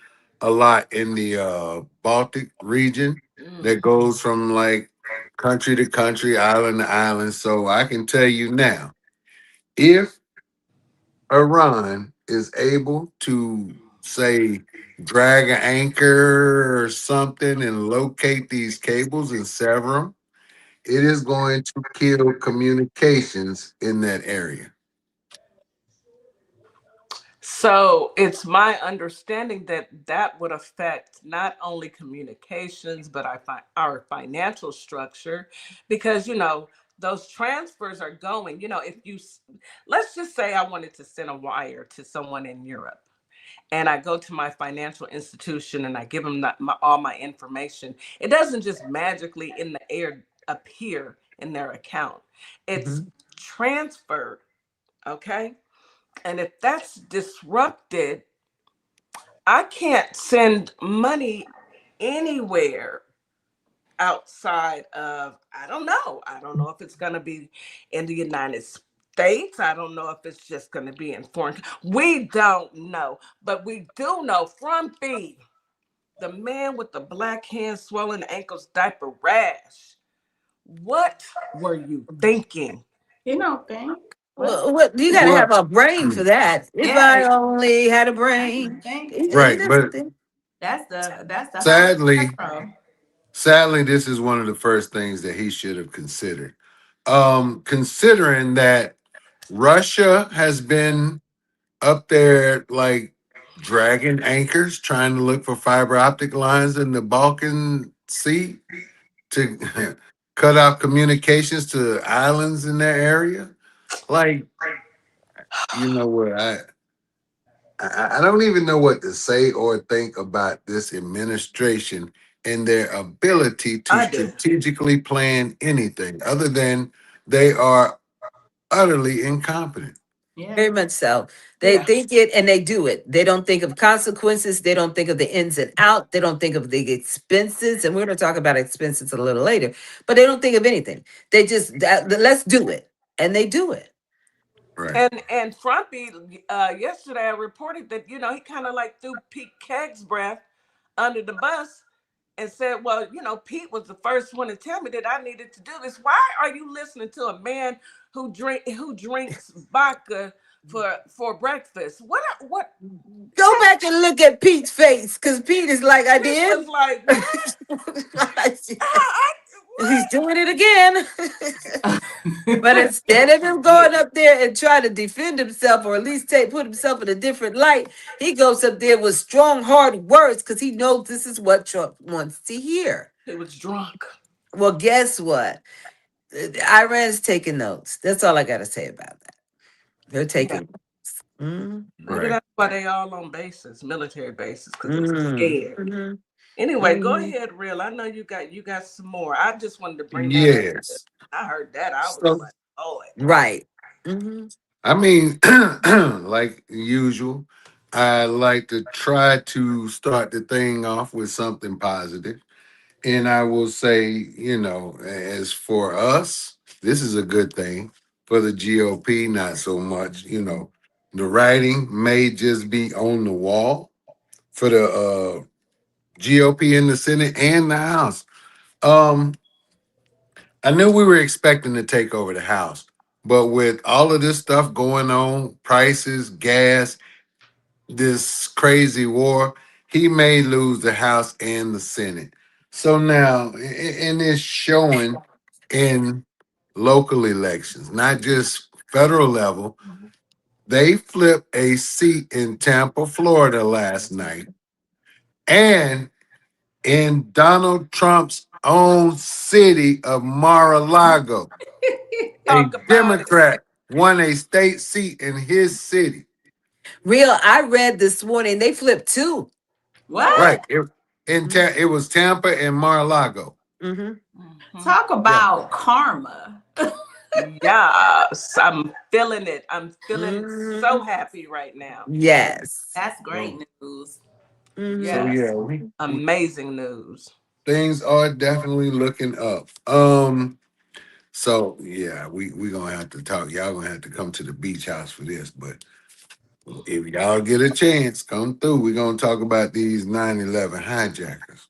[SPEAKER 4] a lot in the Baltic region that
[SPEAKER 1] Mm.
[SPEAKER 4] goes from like country to country, island to island. So I can tell you now, if Iran is able to say drag an anchor or something and locate these cables and sever them, it is going to kill communications in that area.
[SPEAKER 1] So it's my understanding that that would affect not only communications, but our financial structure, because those transfers are going. If let's just say I wanted to send a wire to someone in Europe, and I go to my financial institution and I give them all my information. It doesn't just magically in the air appear in their account. It's
[SPEAKER 3] Mm-hmm.
[SPEAKER 1] transferred, okay? And if that's disrupted, I can't send money anywhere outside of, I don't know. I don't know if it's going to be in the United States. I don't know if it's just going to be in foreign. We don't know. But we do know from B, the man with the black hands, swollen ankles, diaper rash. What were you thinking?
[SPEAKER 2] You don't think? What?
[SPEAKER 3] Well, what you got to have
[SPEAKER 4] Well,
[SPEAKER 3] a brain for that. If
[SPEAKER 2] Yeah.
[SPEAKER 3] I only had a
[SPEAKER 2] I
[SPEAKER 3] brain,
[SPEAKER 2] think
[SPEAKER 4] right,
[SPEAKER 3] that's the
[SPEAKER 4] but
[SPEAKER 3] thing.
[SPEAKER 2] that's the whole
[SPEAKER 4] sadly,
[SPEAKER 2] macro.
[SPEAKER 4] sadly, this is one of the first things that he should have considered. Considering that Russia has been up there like dragging anchors, trying to look for fiber optic lines in the Balkan Sea to cut off communications to islands in their area. Like, you know what? I don't even know what to say or think about this administration and their ability to
[SPEAKER 1] I do.
[SPEAKER 4] strategically plan anything other than they are utterly incompetent.
[SPEAKER 2] Yeah.
[SPEAKER 3] Very much so. They
[SPEAKER 1] Yeah.
[SPEAKER 3] think it and they do it. They don't think of consequences. They don't think of the ins and out. They don't think of the expenses. And we're going to talk about expenses a little later. But they don't think of anything. They just let's do it, and they do it.
[SPEAKER 4] Right.
[SPEAKER 1] And Frumpy, yesterday I reported that he kind of like threw Pete Keg's breath under the bus and said, "Well, Pete was the first one to tell me that I needed to do this. Why are you listening to a man who drinks vodka for breakfast? What?"
[SPEAKER 3] Go back and look at Pete's face, because Pete is like, I
[SPEAKER 1] Pete
[SPEAKER 3] did.
[SPEAKER 1] was like, "What?
[SPEAKER 3] He's doing it again. But
[SPEAKER 1] What?"
[SPEAKER 3] instead of him
[SPEAKER 1] Yeah,
[SPEAKER 3] going up there and trying to defend himself or at least put himself in a different light, he goes up there with strong, hard words because he knows this is what Trump wants to hear.
[SPEAKER 1] he was drunk.
[SPEAKER 3] Well, guess what? Iran's taking notes. That's all I got to say about that. They're
[SPEAKER 1] Yeah,
[SPEAKER 3] taking notes. Mm,
[SPEAKER 1] maybe
[SPEAKER 4] Right.
[SPEAKER 1] that's why they all on bases, military bases, because they
[SPEAKER 3] mm,
[SPEAKER 1] scared.
[SPEAKER 3] mhm,
[SPEAKER 1] Anyway, go
[SPEAKER 3] mhm.
[SPEAKER 1] ahead, Real. I know you got some more. I just wanted to bring that up.
[SPEAKER 4] Yes.
[SPEAKER 1] I heard that. I was
[SPEAKER 4] So
[SPEAKER 1] like, "Oh,
[SPEAKER 3] Right. Hmm.
[SPEAKER 4] I mean, like usual, I like to try to start the thing off with something positive. And I will say, as for us, this is a good thing. For the GOP, not so much. The writing may just be on the wall for the GOP in the Senate and the House. Um, I knew we were expecting to take over the House, but with all of this stuff going on, prices, gas, this crazy war, he may lose the House and the Senate. So now, and it's showing in local elections, not just federal level. They flipped a seat in Tampa, Florida last night, and in Donald Trump's own city of Mar-a-Lago, a
[SPEAKER 1] Talk about it.
[SPEAKER 4] Democrat won a state seat in his city.
[SPEAKER 3] Real, I read this morning they flipped two.
[SPEAKER 1] What?
[SPEAKER 4] Right. It was Tampa and Mar-a-Lago.
[SPEAKER 3] Mm-hmm.
[SPEAKER 2] Talk
[SPEAKER 4] Yeah.
[SPEAKER 2] about karma.
[SPEAKER 1] Yes, I'm feeling it. I'm feeling so
[SPEAKER 3] Mm-hmm.
[SPEAKER 1] happy right now.
[SPEAKER 3] Yes.
[SPEAKER 2] That's great
[SPEAKER 4] So,
[SPEAKER 2] news.
[SPEAKER 4] so
[SPEAKER 3] Mm-hmm.
[SPEAKER 1] Yes,
[SPEAKER 4] yeah,
[SPEAKER 1] amazing news.
[SPEAKER 4] things are definitely looking up. So yeah, we gonna have to talk. Y'all gonna have to come to the beach house for this. But if y'all get a chance, come through. We're gonna talk about these 9/11 hijackers.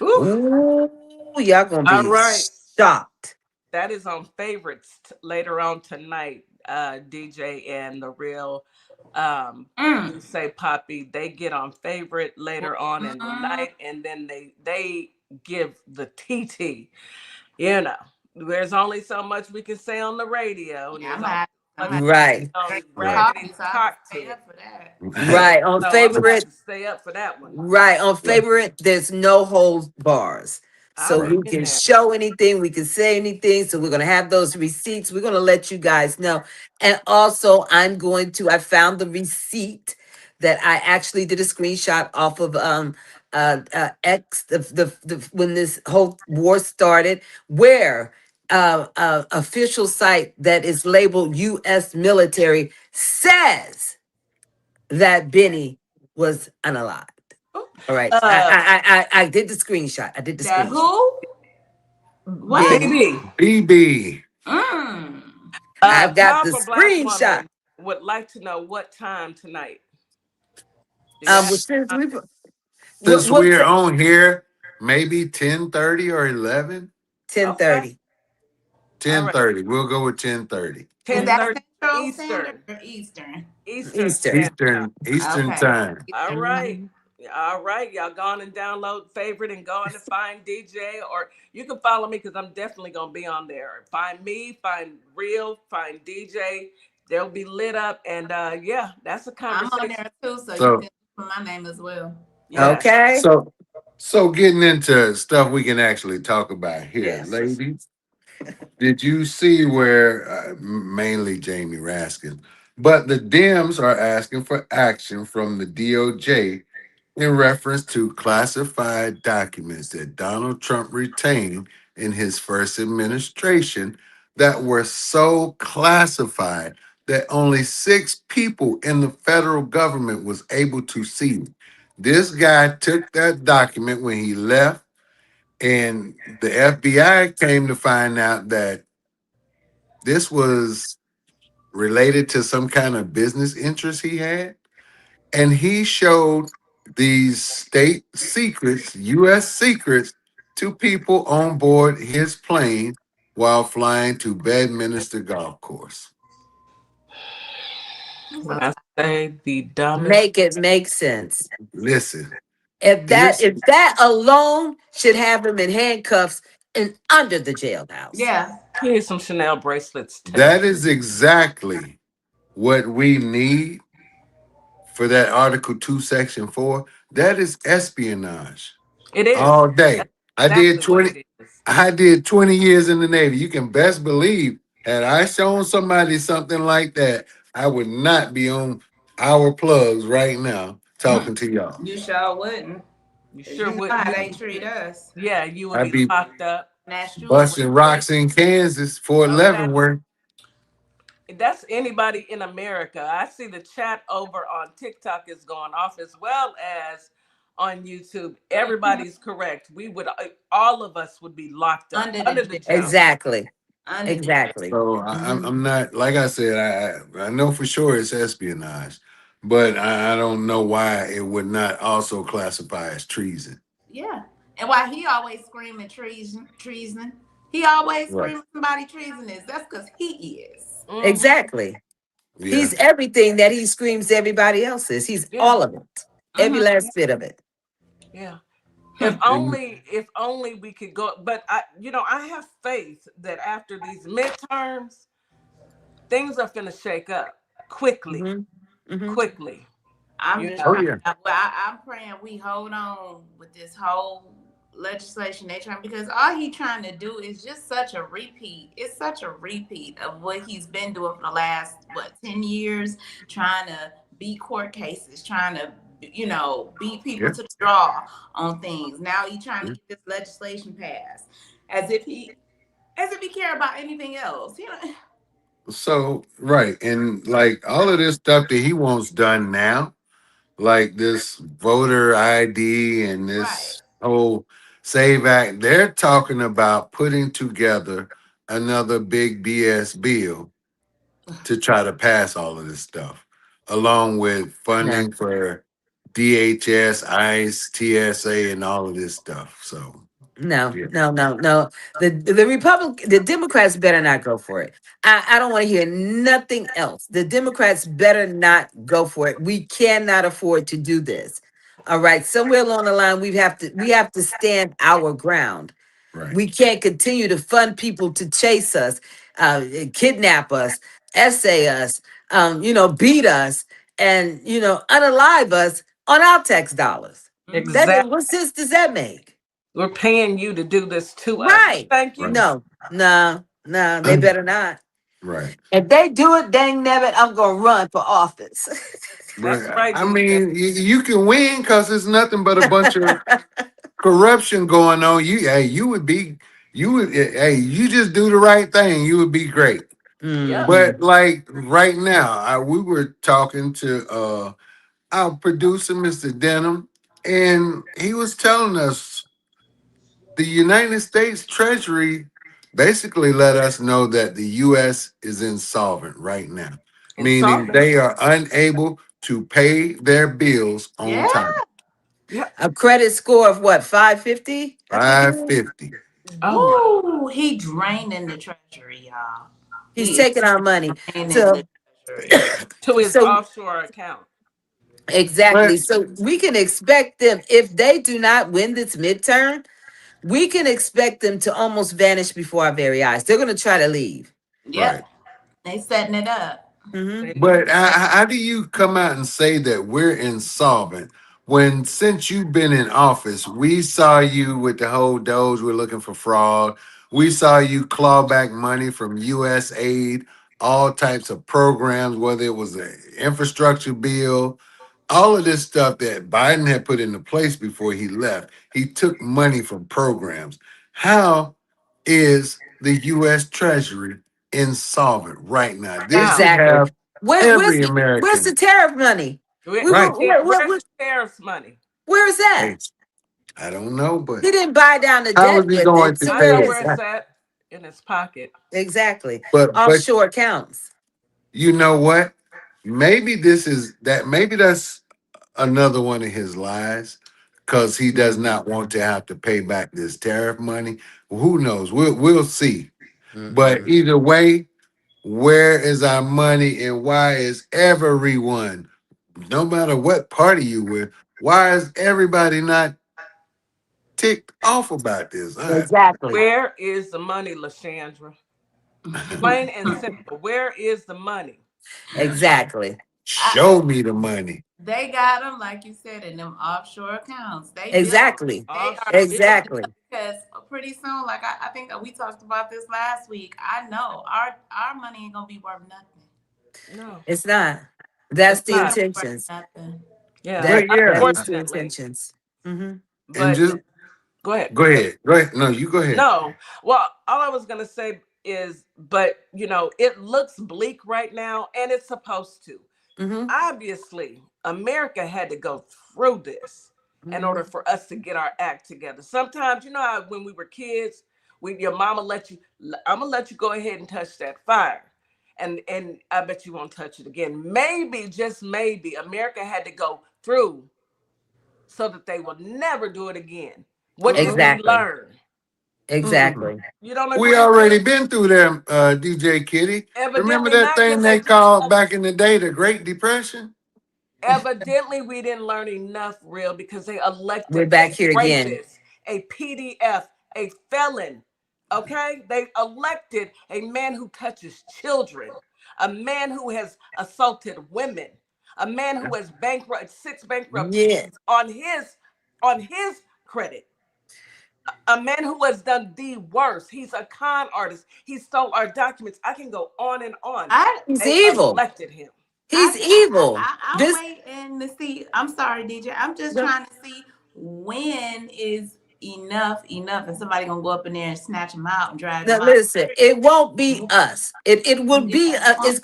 [SPEAKER 1] Ooh,
[SPEAKER 3] Ooh, y'all gonna
[SPEAKER 1] all
[SPEAKER 3] be
[SPEAKER 1] right.
[SPEAKER 3] shocked.
[SPEAKER 1] That is on favorites later on tonight. DJ and the real you say Papi, they get on favorite later on in the night, and then they give the TT. You know, there's only so much we can say on the radio, and
[SPEAKER 2] Yeah,
[SPEAKER 1] there's only so much
[SPEAKER 3] Right.
[SPEAKER 1] on
[SPEAKER 4] Right.
[SPEAKER 1] Raggedy
[SPEAKER 2] so I have to stay
[SPEAKER 1] Cocktail.
[SPEAKER 2] up for that.
[SPEAKER 3] Right. On
[SPEAKER 1] So I'm gonna have
[SPEAKER 3] favorite.
[SPEAKER 1] to stay up for that one.
[SPEAKER 3] Right. On
[SPEAKER 4] Right.
[SPEAKER 3] favorite, there's no holds bars. So
[SPEAKER 1] I'll
[SPEAKER 4] Right.
[SPEAKER 1] be
[SPEAKER 3] we
[SPEAKER 1] in
[SPEAKER 3] can
[SPEAKER 1] there.
[SPEAKER 3] show anything, we can say anything. So we're gonna have those receipts. We're gonna let you guys know. And also, I found the receipt that I actually did a screenshot off of X the when this whole war started, where official site that is labeled US military says that Benny was unalive.
[SPEAKER 1] Oh,
[SPEAKER 3] All right.
[SPEAKER 1] Uh,
[SPEAKER 3] I did the screenshot. I did the
[SPEAKER 2] That
[SPEAKER 3] screenshot.
[SPEAKER 2] who? What?
[SPEAKER 3] Benny.
[SPEAKER 1] BB.
[SPEAKER 4] BB.
[SPEAKER 2] Mm.
[SPEAKER 3] I've got the
[SPEAKER 1] Powerful Black
[SPEAKER 3] screenshot.
[SPEAKER 1] Woman would like to know what time tonight. Do you have
[SPEAKER 3] Well, since
[SPEAKER 1] time?
[SPEAKER 3] we
[SPEAKER 4] Since
[SPEAKER 3] what
[SPEAKER 4] we're on here, maybe 10:30 or 11.
[SPEAKER 1] Okay.
[SPEAKER 3] 10:30.
[SPEAKER 1] All
[SPEAKER 4] Ten
[SPEAKER 1] right.
[SPEAKER 4] thirty. We'll go with 10:30.
[SPEAKER 2] Is
[SPEAKER 1] Ten
[SPEAKER 2] that
[SPEAKER 1] thirty
[SPEAKER 2] Central Standard
[SPEAKER 1] Eastern.
[SPEAKER 2] or Eastern?
[SPEAKER 1] Eastern
[SPEAKER 3] Eastern.
[SPEAKER 1] Standard Time.
[SPEAKER 4] Eastern
[SPEAKER 2] Okay.
[SPEAKER 4] time.
[SPEAKER 1] All
[SPEAKER 2] Eastern time.
[SPEAKER 1] right.
[SPEAKER 3] Mhm.
[SPEAKER 1] All right. Y'all go on and download favorite and go on to find DJ, or you can follow me because I'm definitely gonna be on there. Find me, find real, find DJ. They'll be lit up, and yeah, that's a
[SPEAKER 2] I'm on
[SPEAKER 1] conversation.
[SPEAKER 2] there too, so you
[SPEAKER 4] So
[SPEAKER 2] can put my name as well.
[SPEAKER 1] Yeah.
[SPEAKER 3] Okay.
[SPEAKER 4] so so getting into stuff we can actually talk about here,
[SPEAKER 1] Yes.
[SPEAKER 4] ladies. Did you see where mainly Jamie Raskin, but the Dems are asking for action from the DOJ in reference to classified documents that Donald Trump retained in his first administration that were so classified that only 6 people in the federal government was able to see it. This guy took that document when he left, and the FBI came to find out that this was related to some kind of business interest he had. And he showed these state secrets, U.S. secrets, to people on board his plane while flying to Bedminster Golf Course.
[SPEAKER 2] I'm
[SPEAKER 1] When
[SPEAKER 2] so
[SPEAKER 1] I say the dumbest,
[SPEAKER 3] Make it make sense.
[SPEAKER 4] Listen,
[SPEAKER 3] If that
[SPEAKER 4] this
[SPEAKER 3] if that alone should have him in handcuffs and under the jailhouse.
[SPEAKER 2] yeah.
[SPEAKER 1] here's some Chanel bracelets tonight.
[SPEAKER 4] that is exactly what we need for that Article 2, Section 4. That is espionage
[SPEAKER 1] It is.
[SPEAKER 4] all day.
[SPEAKER 1] That's
[SPEAKER 4] I did
[SPEAKER 1] exactly what
[SPEAKER 4] 20
[SPEAKER 1] it is.
[SPEAKER 4] I did 20 years in the Navy. You can best believe, had I shown somebody something like that, I would not be on our plugs right now talking to y'all.
[SPEAKER 2] You sure wouldn't.
[SPEAKER 1] You
[SPEAKER 2] 'Cause
[SPEAKER 1] sure
[SPEAKER 2] you know
[SPEAKER 1] would.
[SPEAKER 2] how
[SPEAKER 1] You,
[SPEAKER 2] they treat us.
[SPEAKER 1] yeah, you would
[SPEAKER 4] I'd
[SPEAKER 1] be
[SPEAKER 4] be
[SPEAKER 1] locked up.
[SPEAKER 2] Snatch you up
[SPEAKER 4] busting
[SPEAKER 2] real quick.
[SPEAKER 4] rocks in Kansas for
[SPEAKER 1] Okay.
[SPEAKER 4] 11 work.
[SPEAKER 1] That's anybody in America. I see the chat over on TikTok is going off, as well as on YouTube, everybody's correct. We would, all of us would be locked up
[SPEAKER 2] Under the
[SPEAKER 1] the
[SPEAKER 2] jail.
[SPEAKER 1] jail.
[SPEAKER 3] Exactly.
[SPEAKER 2] Under the
[SPEAKER 3] Exactly.
[SPEAKER 4] So I'm not, like I said, I know for sure it's espionage, but I don't know why it would not also classify as treason.
[SPEAKER 2] Yeah. And why he always screaming treason. He always
[SPEAKER 4] Right.
[SPEAKER 2] screaming somebody treasonous. That's because he is.
[SPEAKER 1] Mhm.
[SPEAKER 3] Exactly.
[SPEAKER 4] Yeah.
[SPEAKER 3] He's everything that he screams everybody else is. He's
[SPEAKER 1] Yeah.
[SPEAKER 3] all of it. Every last bit of it.
[SPEAKER 1] Yeah.
[SPEAKER 4] And
[SPEAKER 1] If only we could go, but I have faith that after these midterms, things are finna shake up quickly. Quickly.
[SPEAKER 2] I'm
[SPEAKER 1] You
[SPEAKER 2] just
[SPEAKER 1] know.
[SPEAKER 4] oh
[SPEAKER 2] trying.
[SPEAKER 4] yeah.
[SPEAKER 2] I'm praying we hold on with this whole legislation they trying, because all he trying to do is just such a repeat. It's such a repeat of what he's been doing for the last 10 years, trying to beat court cases, trying to beat people
[SPEAKER 4] Yeah.
[SPEAKER 2] to the draw on things. Now he's trying to get this legislation passed, as if he care about anything else.
[SPEAKER 4] So right, and like all of this stuff that he wants done now, like this voter ID and
[SPEAKER 2] Right.
[SPEAKER 4] this whole Save Act, they're talking about putting together another big BS bill to try to pass all of this stuff, along with
[SPEAKER 3] No.
[SPEAKER 4] funding for DHS, ICE, TSA, and all of this stuff. So
[SPEAKER 3] No,
[SPEAKER 4] yeah,
[SPEAKER 3] no, no, no. The Democrats better not go for it. I don't want to hear nothing else. The Democrats better not go for it. We cannot afford to do this. All right. Somewhere along the line, we have to stand our ground.
[SPEAKER 4] right.
[SPEAKER 3] We can't continue to fund people to chase us, kidnap us, essay us, beat us, and unalive us on our tax dollars.
[SPEAKER 1] Exactly.
[SPEAKER 3] What sense does that make?
[SPEAKER 1] We're paying you to do this to us.
[SPEAKER 3] Right.
[SPEAKER 1] Thank you.
[SPEAKER 4] Right.
[SPEAKER 3] No, no, no, they better not.
[SPEAKER 4] Right.
[SPEAKER 3] If they do it, dang nabbit, I'm gonna run for office.
[SPEAKER 1] That's
[SPEAKER 4] But
[SPEAKER 1] right,
[SPEAKER 4] I
[SPEAKER 1] DeeJay.
[SPEAKER 4] mean, you can win because it's nothing but a bunch of corruption going on. You just do the right thing. You would be great.
[SPEAKER 1] Yep.
[SPEAKER 4] But like right now, we were talking to our producer, Mr. Denham, and he was telling us the United States Treasury basically let us know that the U.S. is insolvent right now, meaning
[SPEAKER 1] Insolvent.
[SPEAKER 4] they are unable to pay their bills on
[SPEAKER 2] Yeah.
[SPEAKER 4] time.
[SPEAKER 1] Yep.
[SPEAKER 3] A credit score of what, 550? I think it is.
[SPEAKER 4] 550.
[SPEAKER 1] Oh
[SPEAKER 2] Woo, he draining the treasury, y'all.
[SPEAKER 3] He's
[SPEAKER 2] He is
[SPEAKER 3] taking our money.
[SPEAKER 2] draining
[SPEAKER 3] So,
[SPEAKER 2] the treasury.
[SPEAKER 1] to his
[SPEAKER 3] so
[SPEAKER 1] offshore account.
[SPEAKER 3] exactly.
[SPEAKER 4] But
[SPEAKER 3] So we can expect them, if they do not win this midterm, we can expect them to almost vanish before our very eyes. They're going to try to leave.
[SPEAKER 4] right.
[SPEAKER 2] Yep, they setting it up.
[SPEAKER 4] But how do you come out and say that we're insolvent when, since you've been in office, we saw you with the whole Doge, we're looking for fraud. We saw you claw back money from U.S. aid, all types of programs, whether it was an infrastructure bill, all of this stuff that Biden had put into place before he left. He took money from programs. How is the U.S. Treasury insolvent right now? This
[SPEAKER 1] How?
[SPEAKER 4] should
[SPEAKER 3] Exactly.
[SPEAKER 4] have
[SPEAKER 3] Where's
[SPEAKER 4] every
[SPEAKER 3] where's the
[SPEAKER 4] American.
[SPEAKER 3] tariff money?
[SPEAKER 4] Right.
[SPEAKER 1] Where's the tariffs money?
[SPEAKER 3] Where is that?
[SPEAKER 4] Hey, I don't know, but
[SPEAKER 3] He didn't buy down the
[SPEAKER 4] how
[SPEAKER 3] debt
[SPEAKER 4] is he
[SPEAKER 3] with
[SPEAKER 4] going
[SPEAKER 3] it.
[SPEAKER 4] to
[SPEAKER 3] So
[SPEAKER 1] I
[SPEAKER 3] where
[SPEAKER 1] know
[SPEAKER 4] pay it
[SPEAKER 3] is
[SPEAKER 1] where
[SPEAKER 3] it?
[SPEAKER 1] it's
[SPEAKER 4] back?
[SPEAKER 1] at in his pocket.
[SPEAKER 3] Exactly.
[SPEAKER 4] But
[SPEAKER 3] Offshore accounts.
[SPEAKER 4] you know what? Maybe that's another one of his lies because he does not want to have to pay back this tariff money. Who knows? We'll see. But
[SPEAKER 3] Mm-mm.
[SPEAKER 4] either way, where is our money and why is everyone, no matter what party you with, why is everybody not ticked off about this?
[SPEAKER 3] Exactly.
[SPEAKER 1] Where is the money, LaShandra? Plain and simple. Where is the money?
[SPEAKER 3] Exactly.
[SPEAKER 4] Show me the money.
[SPEAKER 2] They got them, like you said, in them offshore accounts. They built.
[SPEAKER 3] Exactly.
[SPEAKER 2] They are
[SPEAKER 1] Offshore.
[SPEAKER 2] built
[SPEAKER 3] Exactly.
[SPEAKER 2] because pretty soon, like I think we talked about this last week. I know our money ain't gonna be worth nothing.
[SPEAKER 1] No,
[SPEAKER 3] It's not. That's
[SPEAKER 1] it's
[SPEAKER 3] the
[SPEAKER 2] It's
[SPEAKER 1] not.
[SPEAKER 2] not worth
[SPEAKER 3] intentions.
[SPEAKER 2] nothing.
[SPEAKER 1] Yeah,
[SPEAKER 3] That
[SPEAKER 4] But yeah,
[SPEAKER 3] is the
[SPEAKER 1] unfortunately.
[SPEAKER 3] intentions. Hmm.
[SPEAKER 4] and
[SPEAKER 1] But
[SPEAKER 4] just
[SPEAKER 1] go ahead.
[SPEAKER 4] go ahead. Go ahead. No, you go ahead.
[SPEAKER 1] No. Well, all I was gonna say is, but it looks bleak right now, and it's supposed to.
[SPEAKER 3] Hmm.
[SPEAKER 1] Obviously, America had to go through this. in order for us to get our act together. Sometimes, you know how when we were kids, your mama let you, I'm gonna let you go ahead and touch that fire. And I bet you won't touch it again. Maybe, just maybe, America had to go through so that they will never do it again. What did we
[SPEAKER 3] Exactly.
[SPEAKER 1] learn?
[SPEAKER 3] Exactly.
[SPEAKER 1] You don't
[SPEAKER 4] We
[SPEAKER 1] agree,
[SPEAKER 4] already
[SPEAKER 1] Real?
[SPEAKER 4] been through them, DJ Kitty. Remember
[SPEAKER 1] Evidently
[SPEAKER 4] that
[SPEAKER 1] not,
[SPEAKER 4] thing
[SPEAKER 1] because
[SPEAKER 4] they
[SPEAKER 1] they just
[SPEAKER 4] called back in the day the Great Depression?
[SPEAKER 1] evidently we didn't learn enough, Real, because they
[SPEAKER 3] We're
[SPEAKER 1] elected
[SPEAKER 3] back
[SPEAKER 1] a
[SPEAKER 3] here again.
[SPEAKER 1] rapist, a PDF, a felon. Okay, they elected a man who touches children, a man who has assaulted women, a man who has bankrupt 6 bankruptcies
[SPEAKER 3] Yeah.
[SPEAKER 1] on his credit, a man who has done the worst. He's a con artist. He stole our documents. I can go on and on.
[SPEAKER 2] I
[SPEAKER 3] He's
[SPEAKER 1] They
[SPEAKER 3] evil.
[SPEAKER 1] elected him.
[SPEAKER 3] He's evil.
[SPEAKER 2] I'm
[SPEAKER 3] This
[SPEAKER 2] waiting to see. I'm sorry, DJ. I'm just trying to see when is enough, and somebody gonna go up in there and snatch him out and drag
[SPEAKER 3] now
[SPEAKER 2] him out.
[SPEAKER 3] listen, it won't be us. It would be
[SPEAKER 2] Yeah.
[SPEAKER 3] it's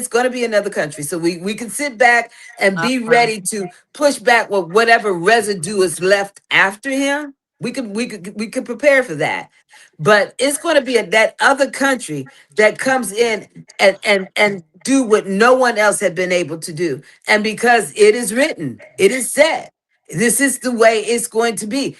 [SPEAKER 3] gonna be another country. So we can sit back and be
[SPEAKER 2] Uh,
[SPEAKER 3] ready to push back with whatever residue is left after him. We could prepare for that. But it's going to be that other country that comes in and do what no one else had been able to do. And because it is written, it is said, this is the way it's going to be.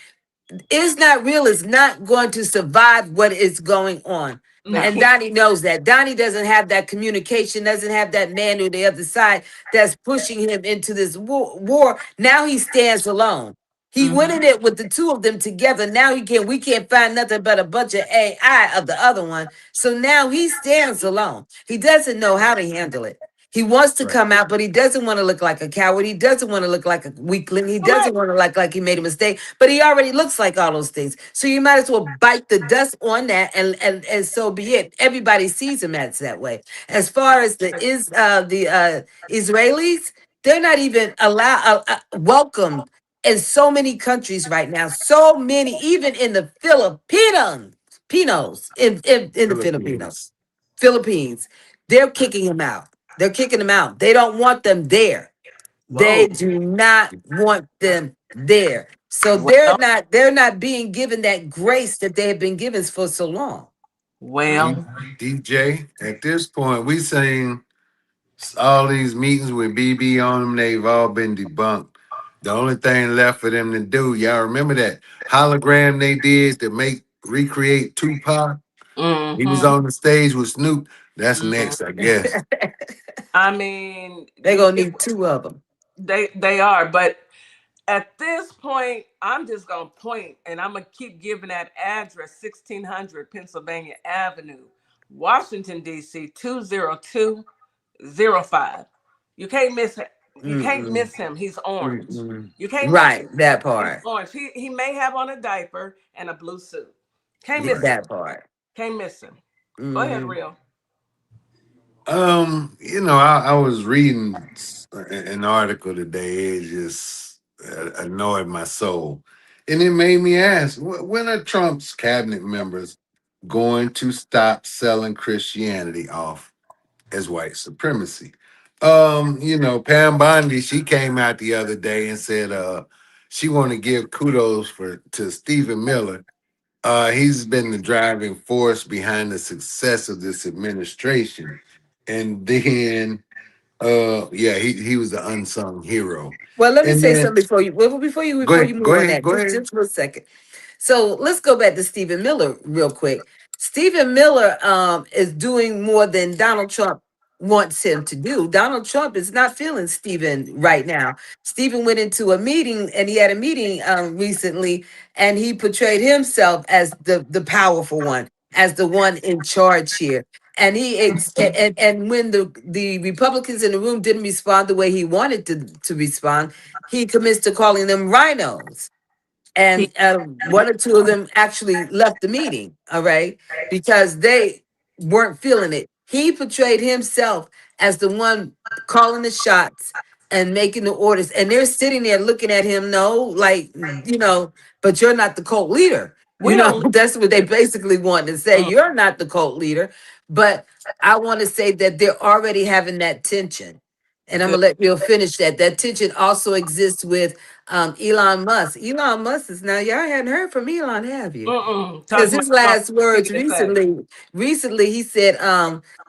[SPEAKER 3] Is not real is not going to survive what is going on.
[SPEAKER 1] They
[SPEAKER 2] no.
[SPEAKER 3] And
[SPEAKER 1] can't.
[SPEAKER 3] Donnie knows that. Donnie doesn't have that communication, doesn't have that man on the other side that's pushing him into this war. Now he stands alone. He went in it with the two of them together. Now we can't find nothing but a bunch of AI of the other one. So now he stands alone. He doesn't know how to handle it. He wants to
[SPEAKER 4] Right.
[SPEAKER 3] come out, but he doesn't want to look like a coward. He doesn't want to look like a weakling. He doesn't
[SPEAKER 1] Correct.
[SPEAKER 3] want to look like he made a mistake, but he already looks like all those things. So you might as well bite the dust on that, and so be it. Everybody sees him as that way. As far as the Israelis, they're not even welcomed in so many countries right now. So many, even in the Filipinos, in the
[SPEAKER 4] Philippines.
[SPEAKER 3] Philippines, they're kicking him out. They're kicking them out. They don't want them there. They
[SPEAKER 1] Whoa.
[SPEAKER 3] do not want them there. So
[SPEAKER 1] Well,
[SPEAKER 3] they're not being given that grace that they have been given for so long.
[SPEAKER 1] well.
[SPEAKER 4] DJ, at this point, we saying all these meetings with BB on them, they've all been debunked. The only thing left for them to do, y'all remember that hologram they did to recreate Tupac? He was
[SPEAKER 1] Mm-hmm.
[SPEAKER 4] on the stage with Snoop. That's
[SPEAKER 1] Mm.
[SPEAKER 4] next, I guess.
[SPEAKER 1] I mean,
[SPEAKER 3] They're gonna need two of them.
[SPEAKER 1] they are, but at this point, I'm just gonna point, and I'm gonna keep giving that address: 1600 Pennsylvania Avenue, Washington D.C. 20205. You can't miss him. You can't
[SPEAKER 3] Mm-mm,
[SPEAKER 1] miss him. He's orange.
[SPEAKER 3] mm-mm.
[SPEAKER 1] You can't miss
[SPEAKER 3] Right,
[SPEAKER 1] him.
[SPEAKER 3] that
[SPEAKER 1] He's
[SPEAKER 3] part.
[SPEAKER 1] orange. He may have on a diaper and a blue suit. Can't
[SPEAKER 3] Yeah,
[SPEAKER 1] miss him.
[SPEAKER 3] that part.
[SPEAKER 1] Can't miss him. Go ahead,
[SPEAKER 3] Hmm.
[SPEAKER 1] Real.
[SPEAKER 4] I was reading an article today. It just annoyed my soul, and it made me ask: when are Trump's cabinet members going to stop selling Christianity off as white supremacy? Pam Bondi, she came out the other day and said, she want to give kudos to Stephen Miller. He's been the driving force behind the success of this administration. And then yeah, he was the unsung hero.
[SPEAKER 3] Well, let me
[SPEAKER 4] And
[SPEAKER 3] say
[SPEAKER 4] then
[SPEAKER 3] something before you well, before you
[SPEAKER 4] go
[SPEAKER 3] before
[SPEAKER 4] ahead,
[SPEAKER 3] you
[SPEAKER 4] go
[SPEAKER 3] move on
[SPEAKER 4] ahead,
[SPEAKER 3] that.
[SPEAKER 4] go
[SPEAKER 3] Just
[SPEAKER 4] ahead.
[SPEAKER 3] just for a second. So let's go back to Stephen Miller real quick. Stephen Miller is doing more than Donald Trump wants him to do. Donald Trump is not feeling Stephen right now. Stephen went into a meeting, and he had a meeting recently, and he portrayed himself as the powerful one, as the one in charge here. And and when the Republicans in the room didn't respond the way he wanted to respond, he commits to calling them rhinos.
[SPEAKER 1] He,
[SPEAKER 3] And one or two of them actually left the meeting, all right, because they weren't feeling it. He portrayed himself as the one calling the shots and making the orders, and they're sitting there looking at him, no, like, but you're not the cult leader.
[SPEAKER 1] we don't leave.
[SPEAKER 3] That's what they basically want to say.
[SPEAKER 1] Mm,
[SPEAKER 3] You're not the cult leader. But I want to say that they're already having that tension. And I'm
[SPEAKER 1] Good.
[SPEAKER 3] gonna let Bill finish that. That tension also exists with Elon Musk. Elon Musk is now, y'all hadn't heard from Elon, have you?
[SPEAKER 1] Talk
[SPEAKER 3] Because
[SPEAKER 1] about
[SPEAKER 3] his last words
[SPEAKER 1] PSA.
[SPEAKER 3] recently he said,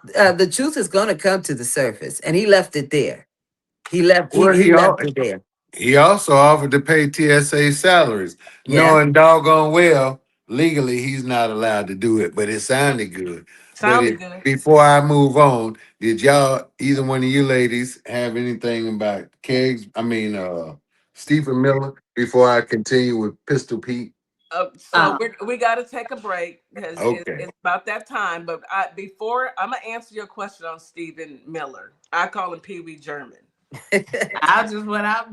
[SPEAKER 3] the truth is gonna come to the surface. And he left it there.
[SPEAKER 4] Well,
[SPEAKER 3] He left it there.
[SPEAKER 4] he also offered to pay TSA salaries,
[SPEAKER 3] Yeah.
[SPEAKER 4] knowing doggone well legally he's not allowed to do it, but it sounded good. But
[SPEAKER 1] Sounded good.
[SPEAKER 4] before I move on, did y'all, either one of you ladies, have anything about Kegs? I mean, Stephen Miller, before I continue with Pistol Pete?
[SPEAKER 1] So we got to take a break because
[SPEAKER 4] Okay.
[SPEAKER 1] it's about that time. But before I'm gonna answer your question on Stephen Miller, I call him Pee Wee German.
[SPEAKER 2] I just went out.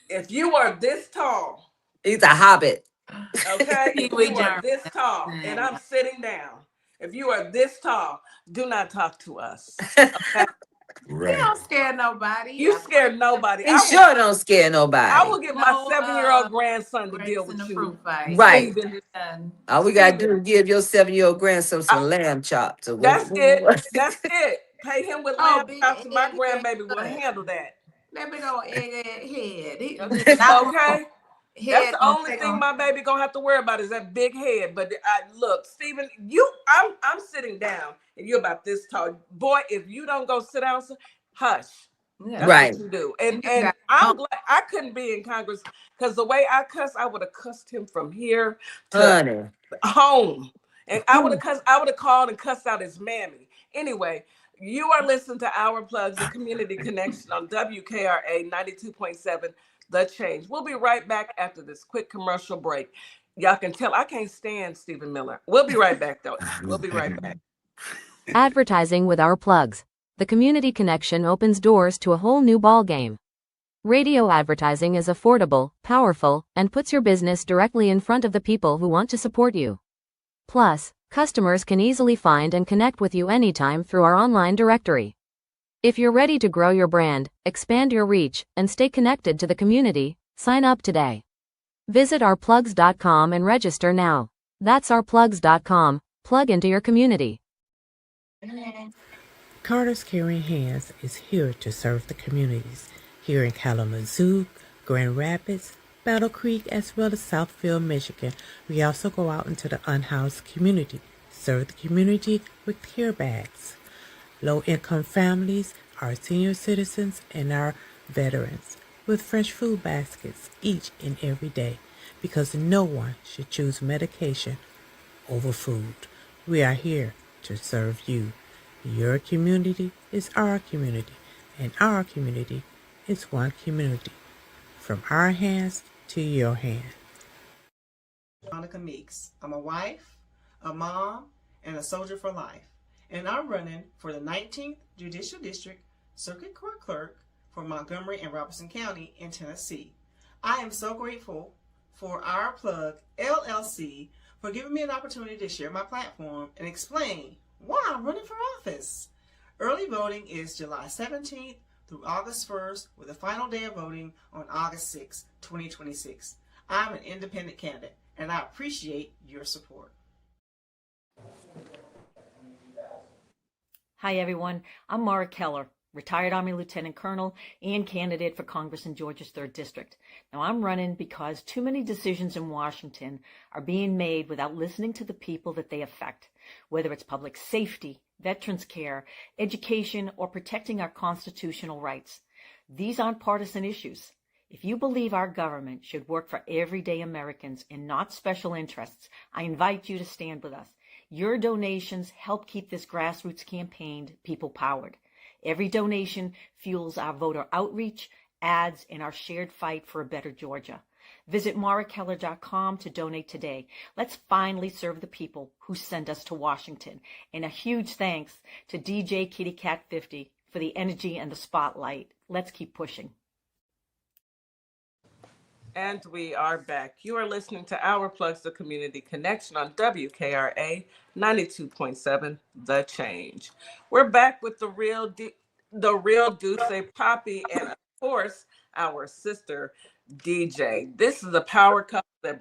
[SPEAKER 1] If you are this tall,
[SPEAKER 3] He's a hobbit.
[SPEAKER 1] okay,
[SPEAKER 2] Pee
[SPEAKER 1] if
[SPEAKER 2] Wee
[SPEAKER 1] you are
[SPEAKER 2] German.
[SPEAKER 1] this tall and I'm sitting down, if you are this tall, do not talk to us. Okay?
[SPEAKER 2] He
[SPEAKER 4] Right.
[SPEAKER 2] don't scare nobody.
[SPEAKER 1] You scared nobody.
[SPEAKER 3] He sure don't scare
[SPEAKER 1] I
[SPEAKER 3] nobody.
[SPEAKER 1] will get my 7-year-old grandson to deal
[SPEAKER 2] grapes in
[SPEAKER 1] with
[SPEAKER 2] the
[SPEAKER 1] you.
[SPEAKER 2] fruit fight.
[SPEAKER 3] Right.
[SPEAKER 1] Stephen.
[SPEAKER 3] All we gotta do is give your 7-year-old grandson some lamb chops. Or
[SPEAKER 1] That's it.
[SPEAKER 3] what?
[SPEAKER 1] That's it. Pay him with
[SPEAKER 2] Oh,
[SPEAKER 1] lamb
[SPEAKER 2] big
[SPEAKER 1] chops, and my
[SPEAKER 2] egg.
[SPEAKER 1] grandbaby will handle that.
[SPEAKER 2] That big old egg head.
[SPEAKER 1] Okay. That's the
[SPEAKER 2] gonna
[SPEAKER 1] only
[SPEAKER 2] take
[SPEAKER 1] thing
[SPEAKER 2] on.
[SPEAKER 1] my baby gonna have to worry about is that big head. But look, Stephen, I'm sitting down, and you're about this tall, boy. If you don't go sit down, hush.
[SPEAKER 2] Yeah.
[SPEAKER 1] That's
[SPEAKER 3] Right.
[SPEAKER 1] what you do. And I'm glad I couldn't be in Congress because the way I cuss, I would have cussed him from here to
[SPEAKER 3] Honey.
[SPEAKER 1] home, and I would have called and cussed out his mammy. Anyway, you are listening to Our Plugs, the community connection on WKRA 92.7. The Change. We'll be right back after this quick commercial break. Y'all can tell I can't stand Stephen Miller. We'll be right back, though. We'll be right back.
[SPEAKER 5] Advertising with Our Plugs. The community connection opens doors to a whole new ballgame. Radio advertising is affordable, powerful, and puts your business directly in front of the people who want to support you. Plus, customers can easily find and connect with you anytime through our online directory. If you're ready to grow your brand, expand your reach, and stay connected to the community, sign up today. Visit ourplugs.com and register now. That's ourplugs.com. Plug into your community.
[SPEAKER 12] Carter's Caring Hands is here to serve the communities here in Kalamazoo, Grand Rapids, Battle Creek, as well as Southfield, Michigan. We also go out into the unhoused community, serve the community with care bags. Low-income families, our senior citizens, and our veterans with fresh food baskets each and every day, because no one should choose medication over food. We are here to serve you. Your community is our community, and our community is one community. From our hands to your hand.
[SPEAKER 11] Monica Meeks. I'm a wife, a mom, and a soldier for life. And I'm running for the 19th Judicial District Circuit Court Clerk for Montgomery and Robertson County in Tennessee. I am so grateful for Our Plug LLC for giving me an opportunity to share my platform and explain why I'm running for office. Early voting is July 17th through August 1st, with the final day of voting on August 6, 2026. I'm an independent candidate, and I appreciate your support.
[SPEAKER 13] Hi, everyone. I'm Mara Keller, retired Army Lieutenant Colonel and candidate for Congress in Georgia's 3rd District. Now, I'm running because too many decisions in Washington are being made without listening to the people that they affect, whether it's public safety, veterans care, education, or protecting our constitutional rights. These aren't partisan issues. If you believe our government should work for everyday Americans and not special interests, I invite you to stand with us. Your donations help keep this grassroots campaign people-powered. Every donation fuels our voter outreach, ads, and our shared fight for a better Georgia. Visit marakeller.com to donate today. Let's finally serve the people who send us to Washington. And a huge thanks to DeeJay Kitty Cat 50 for the energy and the spotlight. Let's keep pushing.
[SPEAKER 1] And we are back. You are listening to Our Plugs, the community connection on WKRA 92.7, The Change. We're back with the real DeeJay, Papi, and of course, our sister DeeJay. This is a power couple that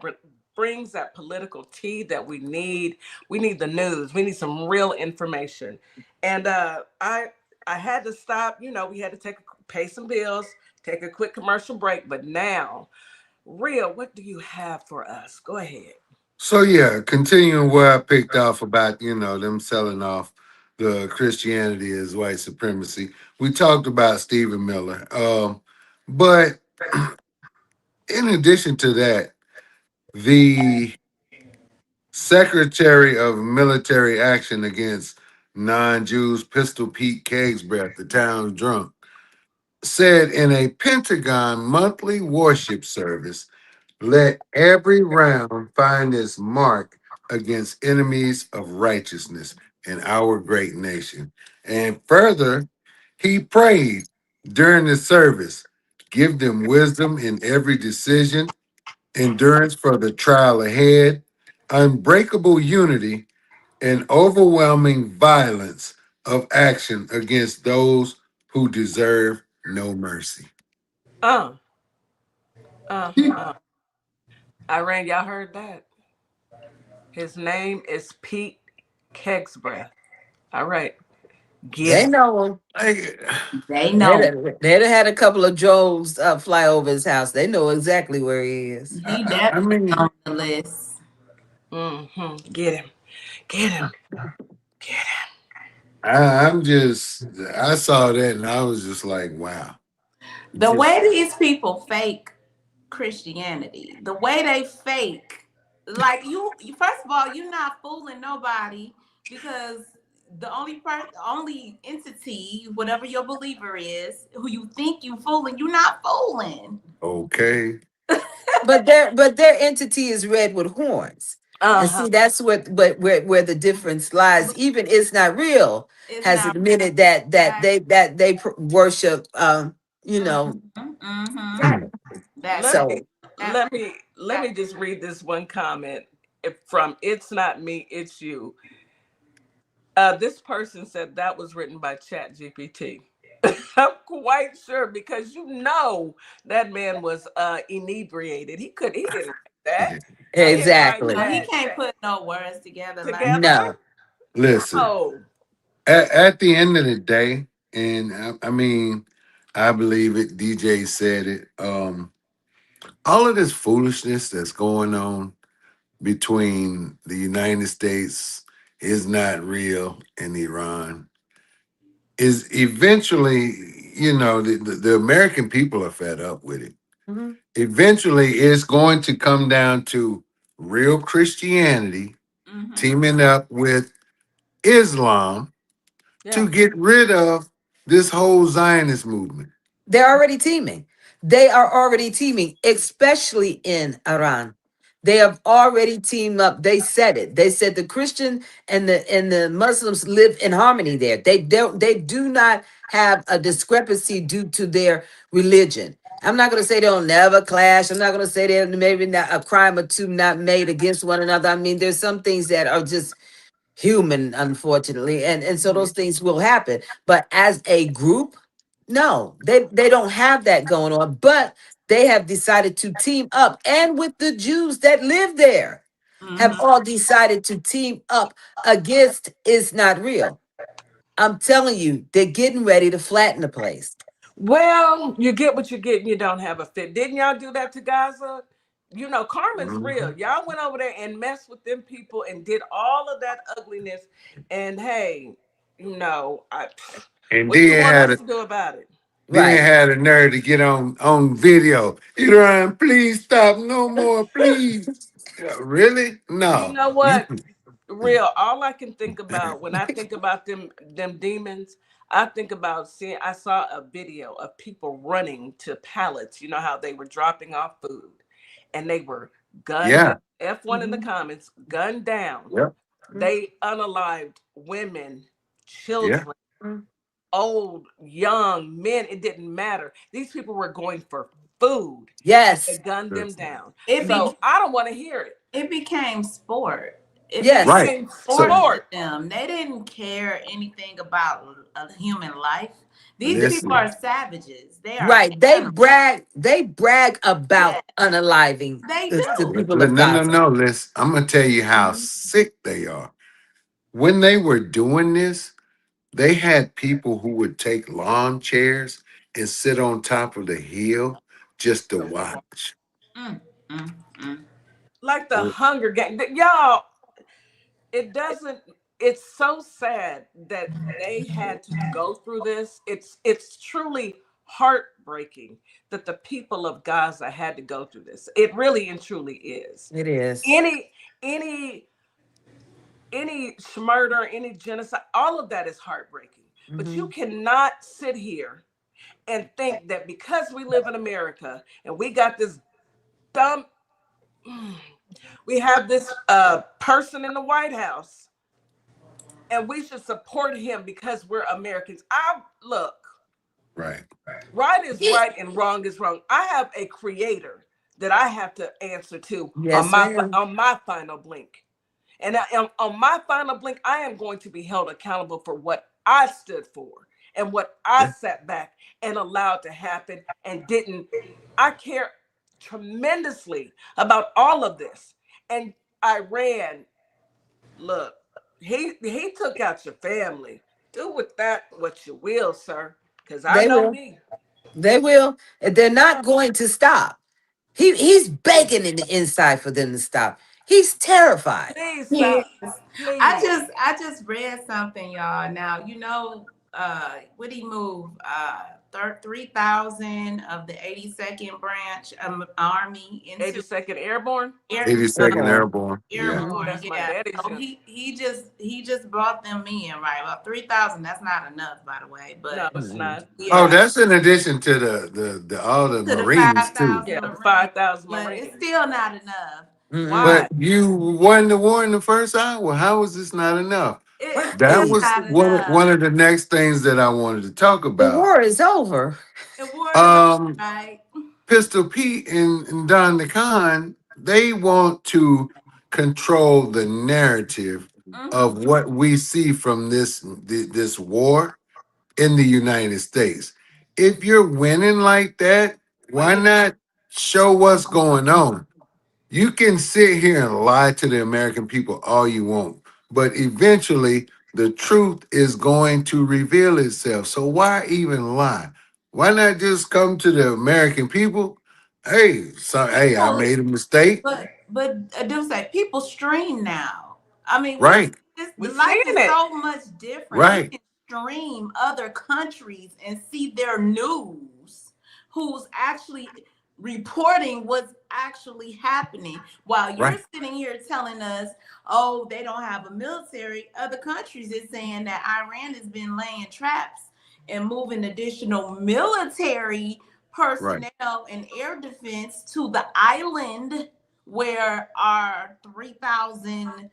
[SPEAKER 1] brings that political tea that we need. We need the news. We need some real information. And I had to stop. We had to take pay some bills, take a quick commercial break. But now, Real, what do you have for us? Go ahead.
[SPEAKER 4] So yeah, continuing where I picked off about, them selling off the Christianity as white supremacy. We talked about Stephen Miller. But in addition to that, the Secretary of Military Action against non-Jews, Pistol Pete Kegsbreath, the town's drunk, said in a Pentagon monthly worship service, let every round find its mark against enemies of righteousness in our great nation. And further, he prayed during the service, give them wisdom in every decision, endurance for the trial ahead, unbreakable unity, and overwhelming violence of action against those who deserve no mercy.
[SPEAKER 1] Uh, uh. Iran, y'all heard that? His name is Pete Kegsbreath. All right, get
[SPEAKER 3] They
[SPEAKER 1] him.
[SPEAKER 3] know him.
[SPEAKER 2] They know
[SPEAKER 3] They'd have had a couple of Joes fly over his house. They know exactly where he is.
[SPEAKER 2] he
[SPEAKER 4] I
[SPEAKER 2] definitely
[SPEAKER 4] mean,
[SPEAKER 2] on the list.
[SPEAKER 1] Get him. Get him. Get him.
[SPEAKER 4] I saw that and I was just like, wow.
[SPEAKER 2] The
[SPEAKER 4] Just
[SPEAKER 2] way these people fake Christianity, the way they fake, like first of all, you're not fooling nobody because the only entity, whatever your believer is, who you think you fooling, you're not fooling.
[SPEAKER 4] okay.
[SPEAKER 3] But their entity is red with horns. And
[SPEAKER 1] Uh-huh.
[SPEAKER 3] see, that's where the difference lies. Even It's Not Real
[SPEAKER 2] It's
[SPEAKER 3] has
[SPEAKER 2] not
[SPEAKER 3] admitted that they worship
[SPEAKER 2] mm-hmm.
[SPEAKER 3] Saturn.
[SPEAKER 2] That's
[SPEAKER 1] Let
[SPEAKER 2] it.
[SPEAKER 1] me
[SPEAKER 3] So
[SPEAKER 1] let me just read this one comment from It's Not Me, It's You. This person said that was written by Chat GPT. I'm quite sure because that man was inebriated. He didn't write that. He didn't write
[SPEAKER 3] exactly.
[SPEAKER 2] No, he
[SPEAKER 1] that
[SPEAKER 2] can't put no words together like
[SPEAKER 1] together.
[SPEAKER 3] No.
[SPEAKER 4] Listen,
[SPEAKER 1] No.
[SPEAKER 4] at the end of the day, and I mean, I believe it, DJ said it. All of this foolishness that's going on between the United States is not real in Iran is eventually, the American people are fed up with it.
[SPEAKER 3] Mhm.
[SPEAKER 4] Eventually, it's going to come down to real Christianity teaming up with Islam
[SPEAKER 1] Yeah.
[SPEAKER 4] to get rid of this whole Zionist movement.
[SPEAKER 3] They're already teaming. They are already teaming, especially in Iran. They have already teamed up. They said it. They said the Christian and the Muslims live in harmony there. They do not have a discrepancy due to their religion. I'm not going to say they'll never clash. I'm not going to say they're maybe not a crime or two not made against one another. I mean, there's some things that are just human, unfortunately, and so those things will happen. But as a group, no, they don't have that going on. But they have decided to team up, and with the Jews that live there, have all decided to team up against It's Not Real. I'm telling you, they're getting ready to flatten the place.
[SPEAKER 1] Well, you get what you get and you don't have a fit. Didn't y'all do that to Gaza? Karma's real.
[SPEAKER 4] Mhm.
[SPEAKER 1] Y'all went over there and messed with them people and did all of that ugliness. And hey, I
[SPEAKER 4] And
[SPEAKER 1] what you
[SPEAKER 4] then
[SPEAKER 1] want
[SPEAKER 4] had
[SPEAKER 1] us
[SPEAKER 4] a
[SPEAKER 1] to do about it?
[SPEAKER 3] Right.
[SPEAKER 4] nerve to get on video. Iran, please stop. No more, please. Really?
[SPEAKER 1] You
[SPEAKER 4] No.
[SPEAKER 1] know what? Real. All I can think about when I think about them demons, I think about seeing. I saw a video of people running to pallets. You know how they were dropping off food, and they were gunned down.
[SPEAKER 4] Yeah.
[SPEAKER 1] F1 in the comments, gunned down.
[SPEAKER 4] Yep.
[SPEAKER 1] They unalived women,
[SPEAKER 4] Yeah.
[SPEAKER 1] children, old, young, men. It didn't matter. These people were going for food, and they
[SPEAKER 3] Yes.
[SPEAKER 1] gunned them down.
[SPEAKER 2] It
[SPEAKER 1] So I don't want to hear it.
[SPEAKER 2] it became sport. It
[SPEAKER 3] Yes.
[SPEAKER 4] Right.
[SPEAKER 1] Became
[SPEAKER 2] sport
[SPEAKER 4] So
[SPEAKER 2] to them. They didn't care anything about a human life. These people
[SPEAKER 4] listen.
[SPEAKER 2] are savages. They are
[SPEAKER 3] Right. They
[SPEAKER 2] animals.
[SPEAKER 3] brag
[SPEAKER 2] Yeah,
[SPEAKER 3] about unaliving
[SPEAKER 2] they
[SPEAKER 3] the
[SPEAKER 2] do.
[SPEAKER 3] people of
[SPEAKER 4] No,
[SPEAKER 3] Gaza.
[SPEAKER 4] no. Listen, I'm gonna tell you how sick they are. When they were doing this, they had people who would take lawn chairs and sit on top of the hill just to watch.
[SPEAKER 2] Mm, mm, mm.
[SPEAKER 1] Like the Hunger Game, y'all. It doesn't. It's so sad that they had to go through this. It's truly heartbreaking that the people of Gaza had to go through this. It really and truly is.
[SPEAKER 3] It is.
[SPEAKER 1] Any any murder, any genocide, all of that is heartbreaking. But you cannot sit here and think that because we live in America and we got this dumb, we have this person in the White House and we should support him because we're Americans. I look,
[SPEAKER 4] Right.
[SPEAKER 1] right is right and wrong is wrong. I have a creator that I have to answer to
[SPEAKER 3] Yes, ma'am.
[SPEAKER 1] on my final blink. And on my final blink, I am going to be held accountable for what I stood for and what I sat back and allowed to happen and didn't. I care tremendously about all of this. And Iran, look, he took out your family. Do with that what you will, sir. Because I
[SPEAKER 3] They
[SPEAKER 1] know
[SPEAKER 3] will.
[SPEAKER 1] me.
[SPEAKER 3] They will. And they're not going to stop. He's begging in the inside for them to stop. He's terrified.
[SPEAKER 1] Please
[SPEAKER 2] Yes.
[SPEAKER 1] stop. Please.
[SPEAKER 2] I just read something, y'all. Now, would he move 3,000 of the 82nd branch Army into
[SPEAKER 1] 82nd Airborne.
[SPEAKER 4] 82nd Airborne. Yeah.
[SPEAKER 2] Airborne?
[SPEAKER 1] That's my
[SPEAKER 2] Yeah.
[SPEAKER 1] daddy's
[SPEAKER 2] So
[SPEAKER 1] unit.
[SPEAKER 2] he just brought them in, right? About 3,000. That's not enough, by the way. But
[SPEAKER 1] No, it's not.
[SPEAKER 4] Oh,
[SPEAKER 2] yeah,
[SPEAKER 4] that's in addition to the all the
[SPEAKER 2] to the
[SPEAKER 4] Marines too.
[SPEAKER 2] 5,000
[SPEAKER 1] Yeah, the
[SPEAKER 2] Marines.
[SPEAKER 1] 5,000
[SPEAKER 2] But
[SPEAKER 1] Marines.
[SPEAKER 2] it's still not enough.
[SPEAKER 1] Why?
[SPEAKER 4] But you won the war in the first hour. How is this not enough?
[SPEAKER 2] It's
[SPEAKER 4] That was
[SPEAKER 2] not
[SPEAKER 4] one
[SPEAKER 2] enough.
[SPEAKER 4] of the next things that I wanted to talk
[SPEAKER 3] The
[SPEAKER 4] about.
[SPEAKER 3] war is over.
[SPEAKER 2] The war is over,
[SPEAKER 4] Um,
[SPEAKER 2] right?
[SPEAKER 4] Pistol Pete and Don DeCon, they want to control the narrative of what we see from this war in the United States. If you're winning like that, why not show what's going on? You can sit here and lie to the American people all you want, but eventually the truth is going to reveal itself. So why even lie? Why not just come to the American people? Hey, I
[SPEAKER 2] Well,
[SPEAKER 4] made a mistake.
[SPEAKER 2] but I do say people stream now. I mean,
[SPEAKER 4] Right,
[SPEAKER 1] We're
[SPEAKER 2] the life
[SPEAKER 1] seeing
[SPEAKER 2] is
[SPEAKER 1] it.
[SPEAKER 2] so much different. You
[SPEAKER 4] right,
[SPEAKER 2] can stream other countries and see their news, who's actually reporting what's actually happening, while you're
[SPEAKER 4] right,
[SPEAKER 2] sitting here telling us, oh, they don't have a military. Other countries is saying that Iran has been laying traps and moving additional military
[SPEAKER 4] right,
[SPEAKER 2] personnel and air defense to the island where our 3,000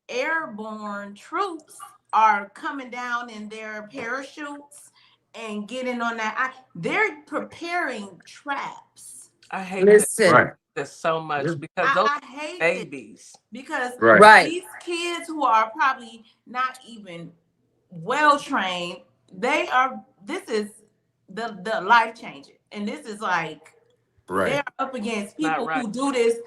[SPEAKER 2] airborne troops are coming down in their parachutes and getting on that. They're preparing traps.
[SPEAKER 1] I hate
[SPEAKER 3] Listen.
[SPEAKER 4] right,
[SPEAKER 1] this so much because those
[SPEAKER 2] I hate it
[SPEAKER 1] babies.
[SPEAKER 2] because
[SPEAKER 4] right,
[SPEAKER 3] Right.
[SPEAKER 2] these kids who are probably not even well trained, this is the life changing. And this is like
[SPEAKER 4] right,
[SPEAKER 2] they're up against
[SPEAKER 1] Not
[SPEAKER 2] people
[SPEAKER 1] right.
[SPEAKER 2] who do this.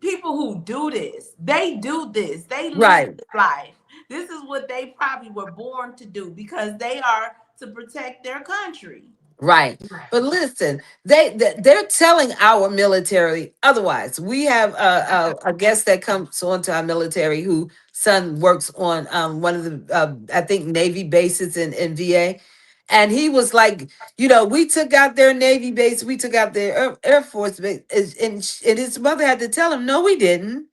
[SPEAKER 2] People who do this. They do this. They live
[SPEAKER 3] Right.
[SPEAKER 2] this life. This is what they probably were born to do because they are to protect their country.
[SPEAKER 3] Right. But listen, they're telling our military otherwise. We have a guest that comes onto our military who son works on one of the I think Navy bases in VA. And he was like, we took out their Navy base, we took out their Air Force base, and his mother had to tell him, no, we didn't.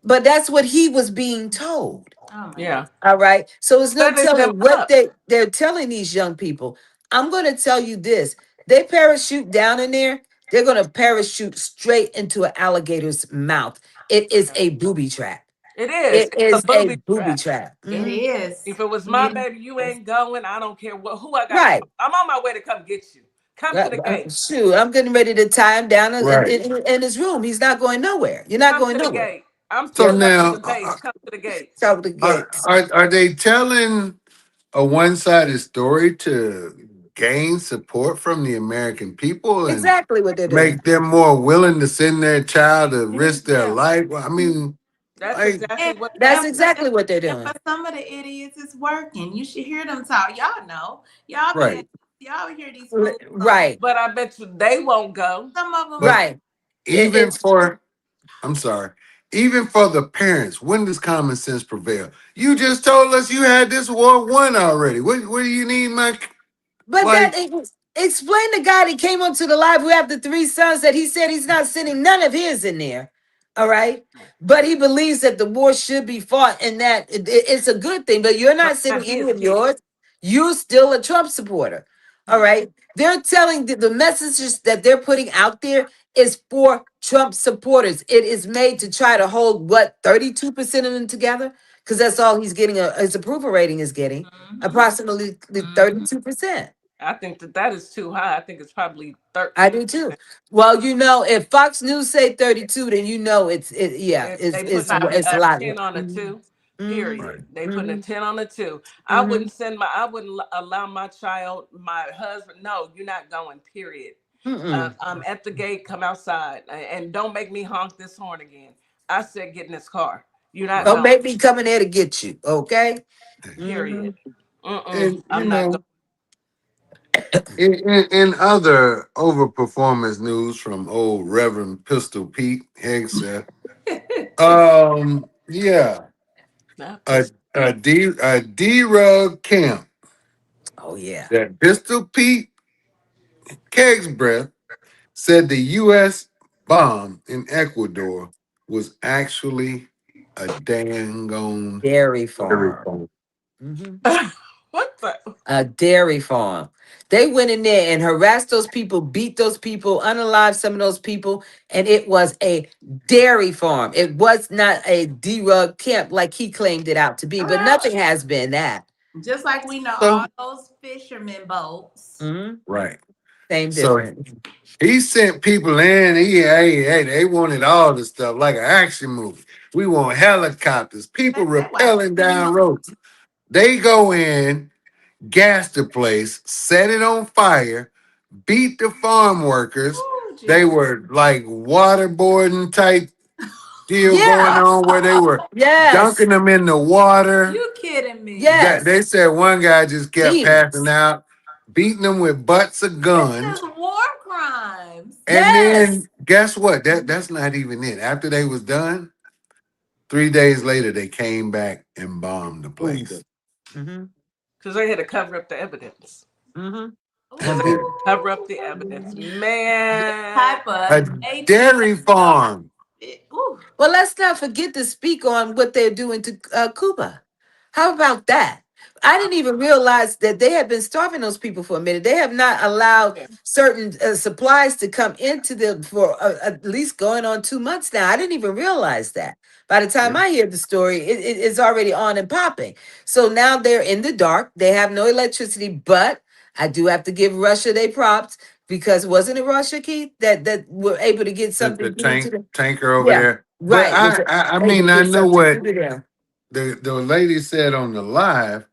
[SPEAKER 3] But that's what he was being told.
[SPEAKER 2] Oh my
[SPEAKER 1] Yeah.
[SPEAKER 3] All right. So it's no
[SPEAKER 1] Setting them
[SPEAKER 3] telling what
[SPEAKER 1] up.
[SPEAKER 3] they're telling these young people. I'm going to tell you this. They parachute down in there, they're going to parachute straight into an alligator's mouth. It is a booby trap.
[SPEAKER 1] It is.
[SPEAKER 3] It
[SPEAKER 1] It's a
[SPEAKER 3] is a
[SPEAKER 1] booby
[SPEAKER 3] booby
[SPEAKER 1] trap.
[SPEAKER 3] trap.
[SPEAKER 2] It
[SPEAKER 3] Mhm.
[SPEAKER 2] is.
[SPEAKER 1] If it was my
[SPEAKER 2] It
[SPEAKER 1] baby, you
[SPEAKER 2] is.
[SPEAKER 1] ain't going. I don't care who I got.
[SPEAKER 3] Right.
[SPEAKER 1] I'm on my way to come get you. Come to the gate.
[SPEAKER 3] Shoot, I'm getting ready to tie him down
[SPEAKER 4] right.
[SPEAKER 3] in his room. He's not going nowhere. You're not
[SPEAKER 1] Come
[SPEAKER 3] going
[SPEAKER 1] to the
[SPEAKER 3] nowhere.
[SPEAKER 1] gate. I'm
[SPEAKER 4] So
[SPEAKER 1] pulling up to
[SPEAKER 4] now,
[SPEAKER 1] the base. Come to the gate.
[SPEAKER 3] Top of the
[SPEAKER 4] are,
[SPEAKER 3] gates.
[SPEAKER 4] are they telling a one-sided story to gain support from the American people and
[SPEAKER 3] Exactly what they're doing.
[SPEAKER 4] make them more willing to send their child to risk their
[SPEAKER 1] Yeah.
[SPEAKER 4] life? Well, I mean,
[SPEAKER 1] That's
[SPEAKER 4] like,
[SPEAKER 1] exactly what
[SPEAKER 3] That's
[SPEAKER 2] And
[SPEAKER 3] exactly what they're
[SPEAKER 2] and
[SPEAKER 3] doing.
[SPEAKER 2] for some of the idiots, it's working. You should hear them talk. Y'all know. Y'all been
[SPEAKER 4] right.
[SPEAKER 2] Y'all hear these fools.
[SPEAKER 3] Right.
[SPEAKER 1] But I bet you they won't go.
[SPEAKER 2] Some of them.
[SPEAKER 4] But
[SPEAKER 3] Right.
[SPEAKER 4] even for, I'm sorry, even for the parents, when does common sense prevail? You just told us you had this war won already. What do you need, my
[SPEAKER 3] But
[SPEAKER 4] like?
[SPEAKER 3] explain the guy that came onto the live who have the three sons that he said he's not sending none of his in there. All right. But he believes that the war should be fought and that it's a good thing. But you're not
[SPEAKER 1] But
[SPEAKER 3] sending
[SPEAKER 1] not
[SPEAKER 3] any
[SPEAKER 1] his
[SPEAKER 3] of
[SPEAKER 1] kids.
[SPEAKER 3] yours. You're still a Trump supporter. All right. They're telling the messages that they're putting out there is for Trump supporters. It is made to try to hold what 32% of them together because that's all he's getting. His approval rating is getting approximately 32%.
[SPEAKER 1] I think that is too high. I think it's probably
[SPEAKER 3] I
[SPEAKER 1] 13.
[SPEAKER 3] do too. Well, if Fox News say 32, then
[SPEAKER 1] And they
[SPEAKER 3] it's
[SPEAKER 1] putting
[SPEAKER 3] it's a
[SPEAKER 1] a
[SPEAKER 3] lot.
[SPEAKER 1] 10 on a 2.
[SPEAKER 3] Mm-hmm.
[SPEAKER 1] Period. They putting a
[SPEAKER 3] Mm-hmm.
[SPEAKER 1] 10 on a 2.
[SPEAKER 3] Mm-hmm.
[SPEAKER 1] I wouldn't allow my child, my husband. No, you're not going. Period.
[SPEAKER 3] Mm-mm.
[SPEAKER 1] I'm at the gate. Come outside and don't make me honk this horn again. I said, get in this car. You're not
[SPEAKER 3] Don't
[SPEAKER 1] going.
[SPEAKER 3] make me come in there to get you, okay? Mm-hmm.
[SPEAKER 1] Period.
[SPEAKER 4] And
[SPEAKER 1] I'm not going.
[SPEAKER 4] in other overperformance news from old Reverend Pistol Pete Hegseth, yeah,
[SPEAKER 1] Not
[SPEAKER 4] a
[SPEAKER 1] pissed.
[SPEAKER 4] a D-Rug camp
[SPEAKER 3] Oh yeah.
[SPEAKER 4] that Pistol Pete Keg's breath said the U.S. bomb in Ecuador was actually a dang on
[SPEAKER 3] Dairy
[SPEAKER 4] dairy
[SPEAKER 3] farm.
[SPEAKER 4] farm.
[SPEAKER 3] Mm-hmm.
[SPEAKER 1] What the?
[SPEAKER 3] A dairy farm. They went in there and harassed those people, beat those people, unalived some of those people, and it was a dairy farm. It was not a D-Rug camp like he claimed it out to be, but
[SPEAKER 2] Well,
[SPEAKER 3] nothing has been that.
[SPEAKER 2] just like we know all
[SPEAKER 4] So
[SPEAKER 2] those fishermen boats.
[SPEAKER 3] Mm-hmm.
[SPEAKER 4] right.
[SPEAKER 3] Same
[SPEAKER 4] So
[SPEAKER 3] difference.
[SPEAKER 4] he sent people in. They wanted all the stuff like an action movie. We want helicopters, people
[SPEAKER 2] That white
[SPEAKER 4] rappelling down roads. They go in, gas the place, set it on fire, beat the farm workers.
[SPEAKER 2] Ooh,
[SPEAKER 4] They
[SPEAKER 2] Jesus.
[SPEAKER 4] were like waterboarding type deal going
[SPEAKER 3] Yeah.
[SPEAKER 4] on where they were
[SPEAKER 3] Yes.
[SPEAKER 4] dunking them in the water.
[SPEAKER 2] You kidding me?
[SPEAKER 3] Yes.
[SPEAKER 4] They said one guy just kept passing
[SPEAKER 3] Demons.
[SPEAKER 4] out, beating them with butts of
[SPEAKER 2] This
[SPEAKER 4] guns.
[SPEAKER 2] is war crimes.
[SPEAKER 4] And
[SPEAKER 3] Yes.
[SPEAKER 4] then guess what? That's not even it. After they was done, 3 days later they came back and bombed the
[SPEAKER 3] Boomed
[SPEAKER 4] place.
[SPEAKER 3] it. Mm-hmm.
[SPEAKER 1] Because they had to cover up the evidence.
[SPEAKER 3] Mm-hmm.
[SPEAKER 1] Because
[SPEAKER 4] And
[SPEAKER 1] they had to
[SPEAKER 4] then
[SPEAKER 1] cover up the evidence.
[SPEAKER 2] This
[SPEAKER 1] Man.
[SPEAKER 2] type
[SPEAKER 4] a
[SPEAKER 2] of nature.
[SPEAKER 4] dairy farm.
[SPEAKER 2] Ooh.
[SPEAKER 3] Well, let's not forget to speak on what they're doing to Cuba. How about that? I didn't even realize that they had been starving those people for a minute. They have not allowed
[SPEAKER 1] Yeah.
[SPEAKER 3] certain supplies to come into them for at least going on 2 months now. I didn't even realize that. By the time
[SPEAKER 4] Yeah.
[SPEAKER 3] I hear the story, it's already on and popping. So now they're in the dark. They have no electricity, but I do have to give Russia their props because wasn't it Russia, Keith, that were able to get
[SPEAKER 4] The
[SPEAKER 3] something through to
[SPEAKER 4] tank
[SPEAKER 3] them?
[SPEAKER 4] tanker over
[SPEAKER 3] Yeah,
[SPEAKER 4] there. But
[SPEAKER 3] right. Was
[SPEAKER 4] I
[SPEAKER 3] able
[SPEAKER 4] mean
[SPEAKER 3] to
[SPEAKER 4] I
[SPEAKER 3] get
[SPEAKER 4] know
[SPEAKER 3] something
[SPEAKER 4] what
[SPEAKER 3] through to them.
[SPEAKER 4] the lady said on the live,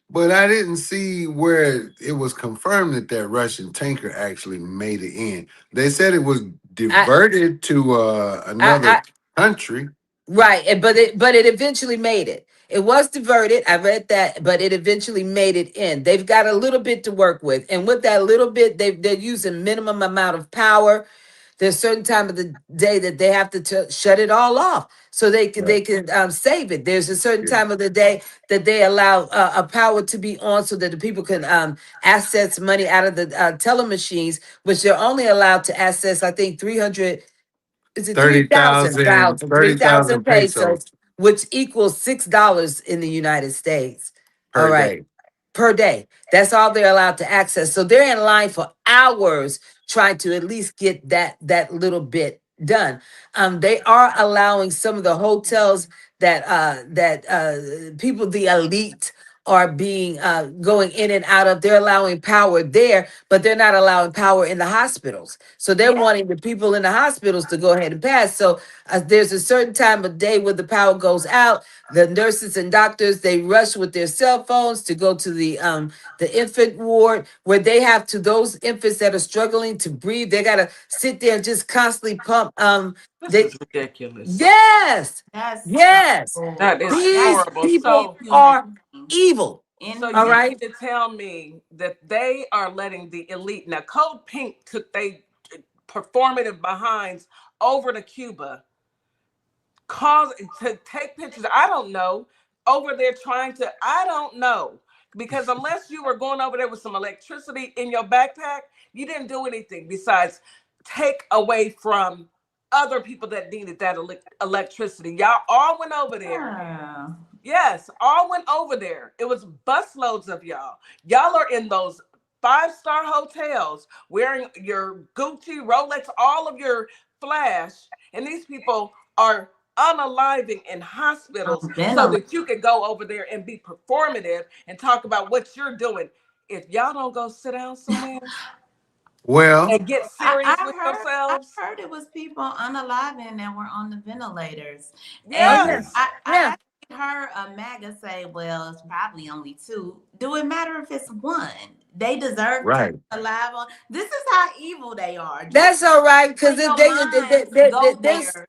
[SPEAKER 4] but I didn't see where it was confirmed that that Russian tanker actually made it in. They said it was
[SPEAKER 3] I,
[SPEAKER 4] diverted to
[SPEAKER 3] I,
[SPEAKER 4] another country.
[SPEAKER 3] right, but it eventually made it. It was diverted. I read that, but it eventually made it in. They've got a little bit to work with, and with that little bit, they're using minimum amount of power. There's certain time of the day that they have to shut it all off so
[SPEAKER 4] Right.
[SPEAKER 3] they can save it. There's a certain
[SPEAKER 4] Yeah.
[SPEAKER 3] time of the day that they allow a power to be on so that the people can access money out of the telemachines, which they're only allowed to access, I think, 300. Is it
[SPEAKER 4] 30,000 pesos
[SPEAKER 3] pesos, which equals $6 in the United States. All
[SPEAKER 4] per
[SPEAKER 3] right,
[SPEAKER 4] day.
[SPEAKER 3] per day. That's all they're allowed to access. So they're in line for hours trying to at least get that little bit done. They are allowing some of the hotels that people, the elite, are being going in and out of. They're allowing power there, but they're not allowing power in the hospitals. So they're
[SPEAKER 2] Yeah.
[SPEAKER 3] wanting the people in the hospitals to go ahead and pass. So there's a certain time of day where the power goes out. The nurses and doctors, they rush with their cell phones to go to the infant ward, where they have to, those infants that are struggling to breathe, they gotta sit there and just constantly pump
[SPEAKER 1] This
[SPEAKER 3] they
[SPEAKER 1] is ridiculous.
[SPEAKER 3] yes,
[SPEAKER 2] That's
[SPEAKER 3] yes,
[SPEAKER 2] so
[SPEAKER 1] That is
[SPEAKER 2] that's
[SPEAKER 3] these
[SPEAKER 1] horrible.
[SPEAKER 3] people
[SPEAKER 1] So
[SPEAKER 3] are
[SPEAKER 2] inhumane.
[SPEAKER 3] evil.
[SPEAKER 1] So
[SPEAKER 3] All
[SPEAKER 1] you
[SPEAKER 3] right.
[SPEAKER 1] mean to tell me that they are letting the elite now? Code Pink took they performative behinds over to Cuba, cause to take pictures. I don't know, over there trying to. I don't know, because unless you were going over there with some electricity in your backpack, you didn't do anything besides take away from other people that needed that electricity. Y'all all went over there.
[SPEAKER 2] Yeah.
[SPEAKER 1] Yes, all went over there. It was busloads of y'all. Y'all are in those five-star hotels wearing your Gucci, Rolex, all of your flash, and these people are unaliving in hospitals so that you can go over there and be performative and talk about what you're doing. If y'all don't go sit down somewhere
[SPEAKER 4] Well,
[SPEAKER 1] and get serious with
[SPEAKER 2] I
[SPEAKER 1] yourselves,
[SPEAKER 2] heard it was people unaliving that were on the ventilators.
[SPEAKER 3] Oh
[SPEAKER 2] And
[SPEAKER 3] yeah.
[SPEAKER 1] yes.
[SPEAKER 2] I
[SPEAKER 3] Yeah.
[SPEAKER 2] actually heard a MAGA say, well, it's probably only two. Do it matter if it's one? They deserve to
[SPEAKER 4] right,
[SPEAKER 2] be alive on. This is how evil they are. Just
[SPEAKER 3] That's all right because
[SPEAKER 2] when
[SPEAKER 3] they,
[SPEAKER 2] your minds go
[SPEAKER 3] there's
[SPEAKER 2] there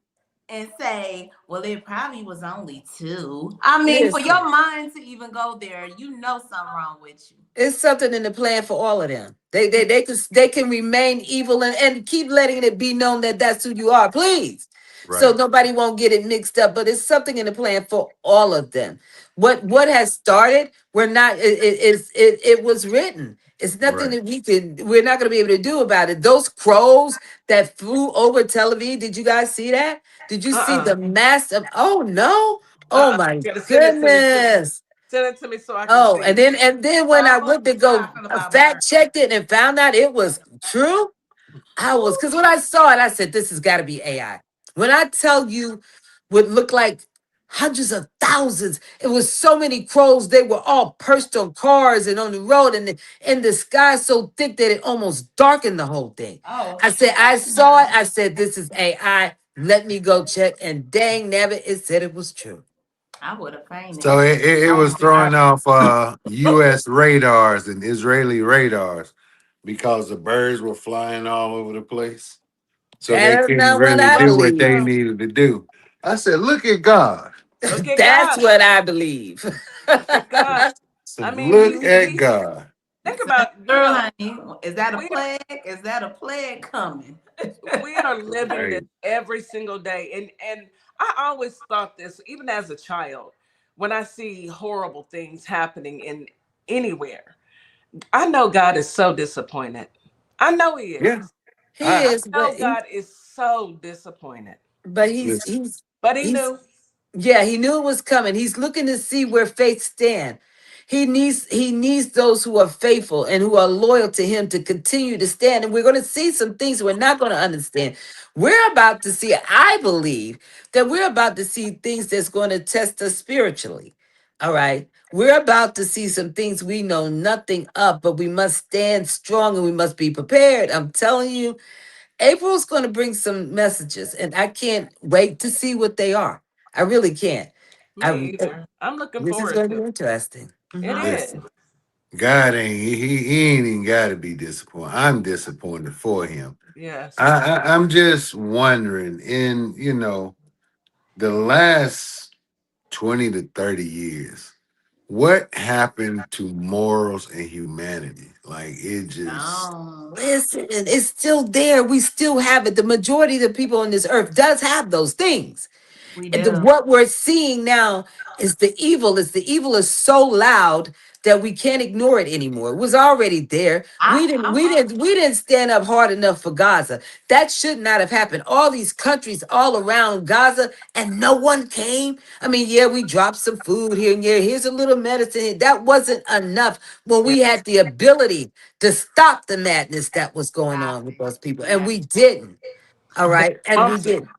[SPEAKER 2] and say, well, it probably was only two. I mean, for
[SPEAKER 3] listen.
[SPEAKER 2] your mind to even go there, you know something wrong with you.
[SPEAKER 3] It's something in the plan for all of them. They can remain evil and keep letting it be known that that's who you are, please. So
[SPEAKER 4] right,
[SPEAKER 3] nobody won't get it mixed up. But it's something in the plan for all of them. What has started? We're not. It was written. It's nothing
[SPEAKER 4] right.
[SPEAKER 3] that we're not going to be able to do about it. Those crows that flew over Tel Aviv. Did you guys see that? Did you see
[SPEAKER 1] Uh-uh.
[SPEAKER 3] the massive? Oh no! Oh
[SPEAKER 1] Uh-uh.
[SPEAKER 3] my
[SPEAKER 1] You gotta send it to me, too.
[SPEAKER 3] goodness!
[SPEAKER 1] Send it to me so I can
[SPEAKER 3] Oh,
[SPEAKER 1] see.
[SPEAKER 3] and then when I
[SPEAKER 2] Crows
[SPEAKER 3] went to
[SPEAKER 2] is how
[SPEAKER 3] go
[SPEAKER 2] I feel about birds.
[SPEAKER 3] fact checked it and found out it was true, I was because when I saw it, I said, "This has got to be AI." When I tell you, what looked like hundreds of thousands, it was so many crows. They were all perched on cars and on the road, and the sky so thick that it almost darkened the whole thing.
[SPEAKER 2] Oh,
[SPEAKER 3] I said, I saw it. I said, "This is AI." Let me go check, and dang nabbit, it said it was true.
[SPEAKER 2] I would have fainted.
[SPEAKER 4] So it
[SPEAKER 3] Oh
[SPEAKER 4] was
[SPEAKER 3] my God.
[SPEAKER 4] throwing off U.S. radars and Israeli radars because the birds were flying all over the place. So they
[SPEAKER 3] That is
[SPEAKER 4] couldn't
[SPEAKER 3] not what
[SPEAKER 4] really
[SPEAKER 3] I
[SPEAKER 4] do what they
[SPEAKER 3] believe.
[SPEAKER 4] needed to do. I said, look at God.
[SPEAKER 1] Look at
[SPEAKER 3] That's
[SPEAKER 1] God.
[SPEAKER 3] what I believe.
[SPEAKER 1] Look at God.
[SPEAKER 4] So
[SPEAKER 1] I mean,
[SPEAKER 4] look at
[SPEAKER 1] he's
[SPEAKER 4] God.
[SPEAKER 1] think about,
[SPEAKER 2] Girl, honey, is that a
[SPEAKER 1] we
[SPEAKER 2] plague? Is that a plague coming?
[SPEAKER 1] we are living this
[SPEAKER 4] Hey,
[SPEAKER 1] every single day, and I always thought this, even as a child, when I see horrible things happening in anywhere. I know God is so disappointed. I know He
[SPEAKER 4] yeah.
[SPEAKER 1] is.
[SPEAKER 3] He
[SPEAKER 4] I
[SPEAKER 1] I
[SPEAKER 3] is,
[SPEAKER 1] know God is so disappointed.
[SPEAKER 3] but he's
[SPEAKER 4] listen.
[SPEAKER 3] he's
[SPEAKER 1] But He
[SPEAKER 3] he's
[SPEAKER 1] knew.
[SPEAKER 3] yeah, he knew it was coming. He's looking to see where faith stand. He needs those who are faithful and who are loyal to him to continue to stand. And we're going to see some things we're not going to understand. We're about to see, I believe, that we're about to see things that's going to test us spiritually. All right. We're about to see some things we know nothing of, but we must stand strong and we must be prepared. I'm telling you, April's going to bring some messages, and I can't wait to see what they are. I really can't.
[SPEAKER 1] Me either. I'm looking
[SPEAKER 3] This is
[SPEAKER 1] forward
[SPEAKER 3] going to
[SPEAKER 1] to
[SPEAKER 3] be
[SPEAKER 1] it.
[SPEAKER 3] interesting.
[SPEAKER 1] It is.
[SPEAKER 4] Listen. God ain't he ain't even got to be disappointed. I'm disappointed for him.
[SPEAKER 1] Yes.
[SPEAKER 4] I'm just wondering in the last 20 to 30 years, what happened to morals and humanity? Like it just
[SPEAKER 2] No,
[SPEAKER 3] Listen, it's still there. We still have it. The majority of the people on this earth does have those things.
[SPEAKER 2] we
[SPEAKER 3] And
[SPEAKER 2] do.
[SPEAKER 3] what we're seeing now is the evil. Is the evil is so loud that we can't ignore it anymore. It was already there. We didn't.
[SPEAKER 2] I'm
[SPEAKER 3] We didn't. We didn't stand up hard enough for Gaza. That should not have happened. All these countries all around Gaza, and no one came. I mean, yeah, we dropped some food here and there. Here's a little medicine. That wasn't enough when
[SPEAKER 1] Yeah.
[SPEAKER 3] we had the ability to stop the madness that was going
[SPEAKER 2] stop
[SPEAKER 3] on with
[SPEAKER 2] it.
[SPEAKER 3] those people, and
[SPEAKER 2] Yeah,
[SPEAKER 3] we didn't. All
[SPEAKER 1] They
[SPEAKER 3] right, and we
[SPEAKER 1] want to.
[SPEAKER 3] didn't.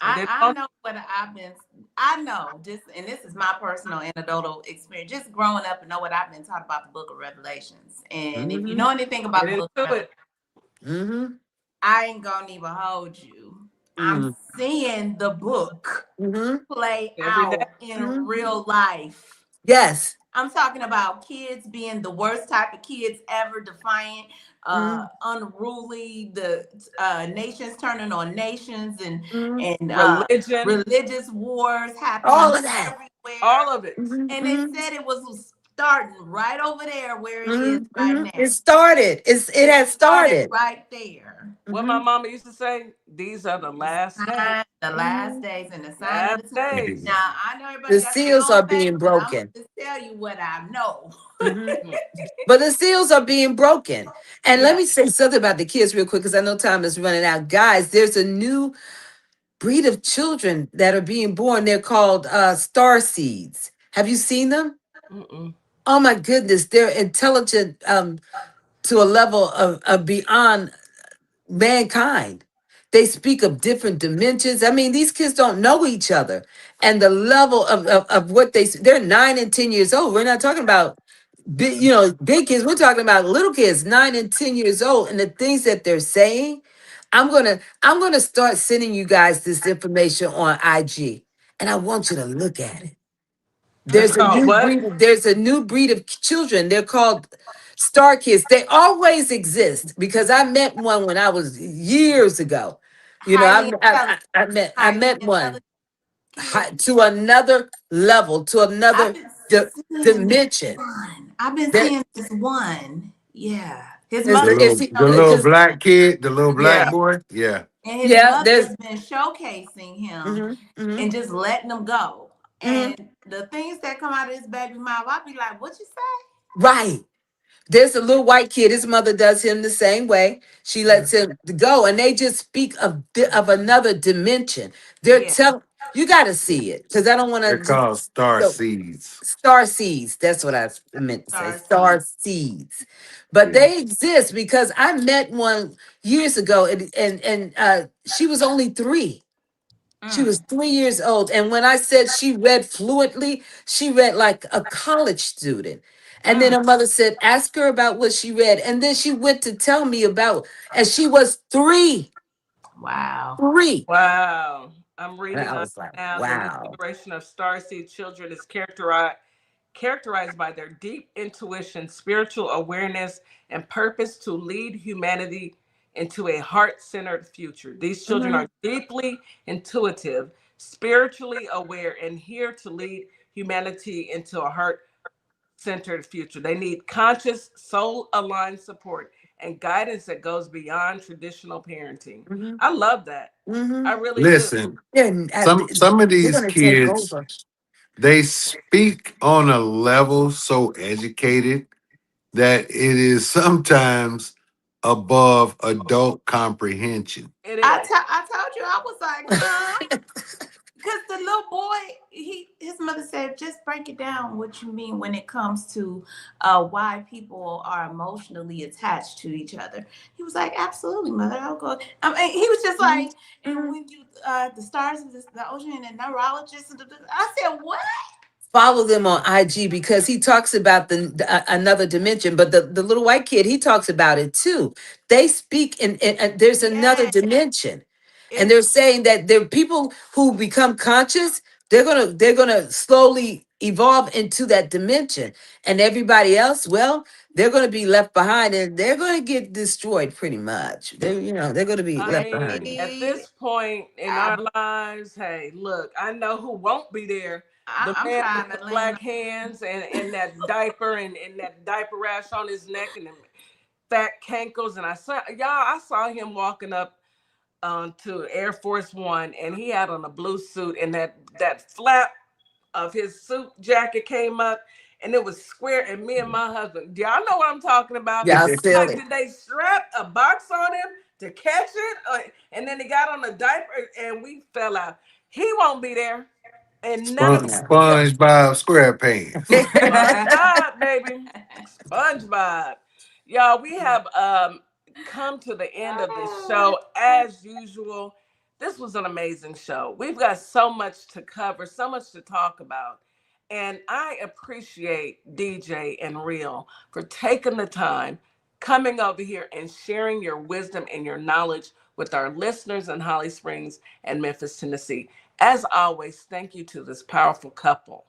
[SPEAKER 1] They didn't
[SPEAKER 2] I
[SPEAKER 1] want
[SPEAKER 2] know what I've been. I know just, and this is my personal anecdotal experience. Just growing up and know what I've been taught about the Book of Revelations. And if you
[SPEAKER 3] Mm-hmm.
[SPEAKER 2] know anything
[SPEAKER 1] to
[SPEAKER 2] about
[SPEAKER 1] get
[SPEAKER 2] the Book of
[SPEAKER 1] into
[SPEAKER 2] Revelation,
[SPEAKER 1] it.
[SPEAKER 3] Mm-hmm.
[SPEAKER 2] I ain't gonna even hold you. I'm
[SPEAKER 3] Mm-hmm.
[SPEAKER 2] seeing the book
[SPEAKER 3] Mm-hmm.
[SPEAKER 2] play
[SPEAKER 1] Every day.
[SPEAKER 2] out in
[SPEAKER 3] Mm-hmm.
[SPEAKER 2] real life.
[SPEAKER 3] Yes.
[SPEAKER 2] I'm talking about kids being the worst type of kids ever, defiant, unruly, the nations turning on nations, and
[SPEAKER 3] Mm-hmm.
[SPEAKER 2] and
[SPEAKER 1] Religion.
[SPEAKER 2] religious wars
[SPEAKER 3] All
[SPEAKER 2] happening
[SPEAKER 3] of that.
[SPEAKER 2] everywhere.
[SPEAKER 1] All of it.
[SPEAKER 3] Mm-hmm.
[SPEAKER 2] And they
[SPEAKER 3] Mm-hmm.
[SPEAKER 2] said it was starting right over there where it is right now.
[SPEAKER 3] It started. It has
[SPEAKER 2] Started
[SPEAKER 3] started.
[SPEAKER 2] right there.
[SPEAKER 1] What my mama used to say, these are the last days.
[SPEAKER 2] The last days and the sign of
[SPEAKER 1] Last
[SPEAKER 2] the time.
[SPEAKER 1] days.
[SPEAKER 2] Now I know everybody
[SPEAKER 3] The
[SPEAKER 2] got their
[SPEAKER 3] seals
[SPEAKER 2] own
[SPEAKER 3] are
[SPEAKER 2] thing,
[SPEAKER 3] being
[SPEAKER 2] but I'm gonna
[SPEAKER 3] broken.
[SPEAKER 2] just tell you what I know.
[SPEAKER 3] But the seals are being broken. And let
[SPEAKER 2] Yeah.
[SPEAKER 3] me say something about the kids real quick because I know time is running out. Guys, there's a new breed of children that are being born. They're called star seeds. Have you seen them?
[SPEAKER 1] Mm-mm.
[SPEAKER 3] Oh my goodness, they're intelligent to a level of beyond mankind. They speak of different dimensions. I mean, these kids don't know each other. And the level of what they're 9 and 10 years old. We're not talking about big, big kids. We're talking about little kids, 9 and 10 years old. And the things that they're saying, I'm gonna start sending you guys this information on IG. And I want you to look at it.
[SPEAKER 1] It's
[SPEAKER 3] There's a
[SPEAKER 1] called
[SPEAKER 3] new
[SPEAKER 1] what?
[SPEAKER 3] breed. There's a new breed of children. They're called star kids. They always exist because I met one when I was years ago.
[SPEAKER 2] Highly intelligent.
[SPEAKER 3] I
[SPEAKER 2] Highly
[SPEAKER 3] met one
[SPEAKER 2] intelligent kids.
[SPEAKER 3] to another level, to
[SPEAKER 2] I've
[SPEAKER 3] another
[SPEAKER 2] been seeing this
[SPEAKER 3] dimension.
[SPEAKER 2] one. I've been
[SPEAKER 3] There
[SPEAKER 2] seeing this one. Yeah. His
[SPEAKER 3] is
[SPEAKER 2] mother
[SPEAKER 3] if
[SPEAKER 4] The little
[SPEAKER 3] because
[SPEAKER 4] black kid, the little black
[SPEAKER 1] Yeah.
[SPEAKER 4] boy. Yeah.
[SPEAKER 2] and his
[SPEAKER 3] yeah,
[SPEAKER 2] mother
[SPEAKER 3] there's
[SPEAKER 2] has been showcasing him
[SPEAKER 3] mhm, mhm,
[SPEAKER 2] and just letting him go.
[SPEAKER 3] mhm.
[SPEAKER 2] And the things that come out of his baby mouth, I be like, what you say?
[SPEAKER 3] Right. There's a little white kid. His mother does him the same way. She lets him go, and they just speak of another dimension. They're
[SPEAKER 2] Yeah.
[SPEAKER 3] telling you got to see it because I don't want
[SPEAKER 4] They're
[SPEAKER 3] to just
[SPEAKER 4] called star
[SPEAKER 3] so,
[SPEAKER 4] seeds.
[SPEAKER 3] star seeds. That's what I meant to say.
[SPEAKER 2] Star
[SPEAKER 3] Star
[SPEAKER 2] seed.
[SPEAKER 3] seeds, but
[SPEAKER 4] Yeah.
[SPEAKER 3] they exist because I met one years ago, and she was only 3. She
[SPEAKER 2] Mm.
[SPEAKER 3] was 3 years old. And when I said she read fluently, she read like a college student. And then
[SPEAKER 2] Mm.
[SPEAKER 3] her mother said, ask her about what she read. And then she went to tell me about, and she was 3.
[SPEAKER 2] Wow.
[SPEAKER 3] 3.
[SPEAKER 1] Wow. I'm
[SPEAKER 3] And
[SPEAKER 1] reading
[SPEAKER 3] I
[SPEAKER 1] on
[SPEAKER 3] was like,
[SPEAKER 1] now. The new
[SPEAKER 3] wow.
[SPEAKER 1] generation of starseed children is characterized by their deep intuition, spiritual awareness, and purpose to lead humanity into a heart-centered future. These children
[SPEAKER 3] Mhm,
[SPEAKER 1] are deeply intuitive, spiritually aware, and here to lead humanity into a heart-centered future. They need conscious, soul-aligned support and guidance that goes beyond traditional parenting.
[SPEAKER 3] mhm,
[SPEAKER 1] I love that. I
[SPEAKER 3] mhm.
[SPEAKER 1] really do.
[SPEAKER 4] Listen,
[SPEAKER 3] They're,
[SPEAKER 4] some of
[SPEAKER 3] they're
[SPEAKER 4] these
[SPEAKER 3] going to take
[SPEAKER 4] kids,
[SPEAKER 3] over.
[SPEAKER 4] they speak on a level so educated that it is sometimes above adult comprehension.
[SPEAKER 1] It is.
[SPEAKER 2] I told you I was like, huh? Because the little boy, his mother said, just break it down what you mean when it comes to why people are emotionally attached to each other. He was like, absolutely, mother. I'll go. I mean, he was just
[SPEAKER 3] Mhm,
[SPEAKER 2] like, and
[SPEAKER 3] mhm.
[SPEAKER 2] when you the stars of the ocean and the neurologist, I said, what?
[SPEAKER 3] Follow them on IG because he talks about another dimension. But the little white kid, he talks about it too. They speak in there's another
[SPEAKER 2] Yeah,
[SPEAKER 3] dimension, and
[SPEAKER 2] it's
[SPEAKER 3] they're saying that there are people who become conscious. They're gonna slowly evolve into that dimension, and everybody else, well, they're gonna be left behind, and they're gonna get destroyed pretty much. They're gonna be
[SPEAKER 1] I
[SPEAKER 3] left
[SPEAKER 1] mean,
[SPEAKER 3] behind.
[SPEAKER 1] at
[SPEAKER 2] see,
[SPEAKER 1] this point in our
[SPEAKER 2] I'm,
[SPEAKER 1] lives, hey, look, I know who won't be there. The
[SPEAKER 2] I'm
[SPEAKER 1] man with
[SPEAKER 2] trying
[SPEAKER 1] the
[SPEAKER 2] to land.
[SPEAKER 1] black hands and that diaper and that diaper rash on his neck and them fat cankles. And I saw him walking up to Air Force One, and he had on a blue suit, and that flap of his suit jacket came up, and it was square. And me and my husband, y'all know what I'm talking about.
[SPEAKER 3] Yeah, I
[SPEAKER 1] I'm
[SPEAKER 3] feel
[SPEAKER 1] like,
[SPEAKER 3] it.
[SPEAKER 1] did they strap a box on him to catch it? And then he got on the diaper, and we fell out. He won't be there, and none of
[SPEAKER 3] Yeah.
[SPEAKER 4] SpongeBob SquarePants.
[SPEAKER 1] SpongeBob, baby. SpongeBob. Y'all, we have come to the end of this show as usual. This was an amazing show. We've got so much to cover, so much to talk about. And I appreciate DeeJay and Real for taking the time, coming over here and sharing your wisdom and your knowledge with our listeners in Holly Springs and Memphis, Tennessee. As always, thank you to this powerful couple.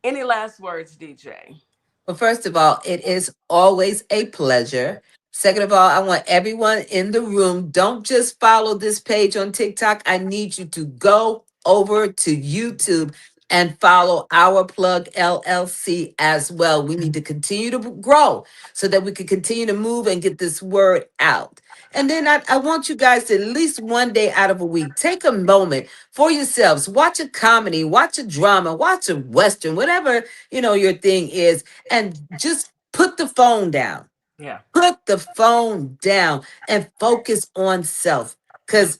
[SPEAKER 1] Any last words, DeeJay?
[SPEAKER 3] Well, first of all, it is always a pleasure. Second of all, I want everyone in the room, don't just follow this page on TikTok. I need you to go over to YouTube. and follow Our Plug LLC as well. We need to continue to grow so that we can continue to move and get this word out. And then I want you guys to at least one day out of a week, take a moment for yourselves. Watch a comedy, watch a drama, watch a Western, whatever, your thing is, and just put the phone down.
[SPEAKER 1] Yeah.
[SPEAKER 3] Put the phone down and focus on self, because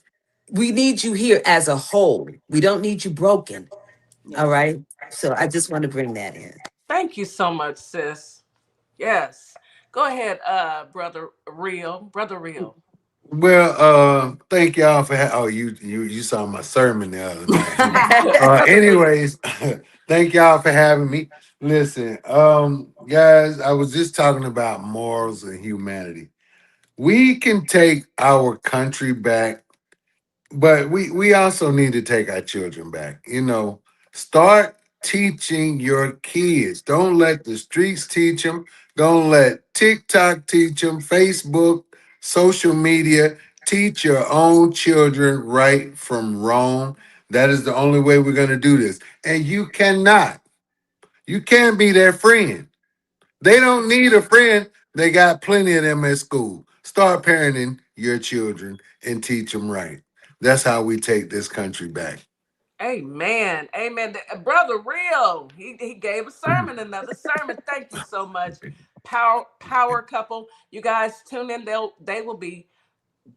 [SPEAKER 3] we need you here as a whole. We don't need you broken.
[SPEAKER 2] Yes.
[SPEAKER 3] All right. So I just want to bring that in.
[SPEAKER 1] Thank you so much, sis. Yes. Go ahead, Brother Real.
[SPEAKER 4] Well, thank y'all for you saw my sermon the other night. Anyways, thank y'all for having me. Listen, guys, I was just talking about morals and humanity. We can take our country back, but we also need to take our children back. Start teaching your kids. Don't let the streets teach them. Don't let TikTok teach them. Facebook, social media. Teach your own children right from wrong. That is the only way we're going to do this. And you can't be their friend. They don't need a friend. They got plenty of them at school. Start parenting your children and teach them right. That's how we take this country back.
[SPEAKER 1] Amen. Brother Real, he gave a sermon, another sermon. Thank you so much. Power couple. You guys tune in. They will be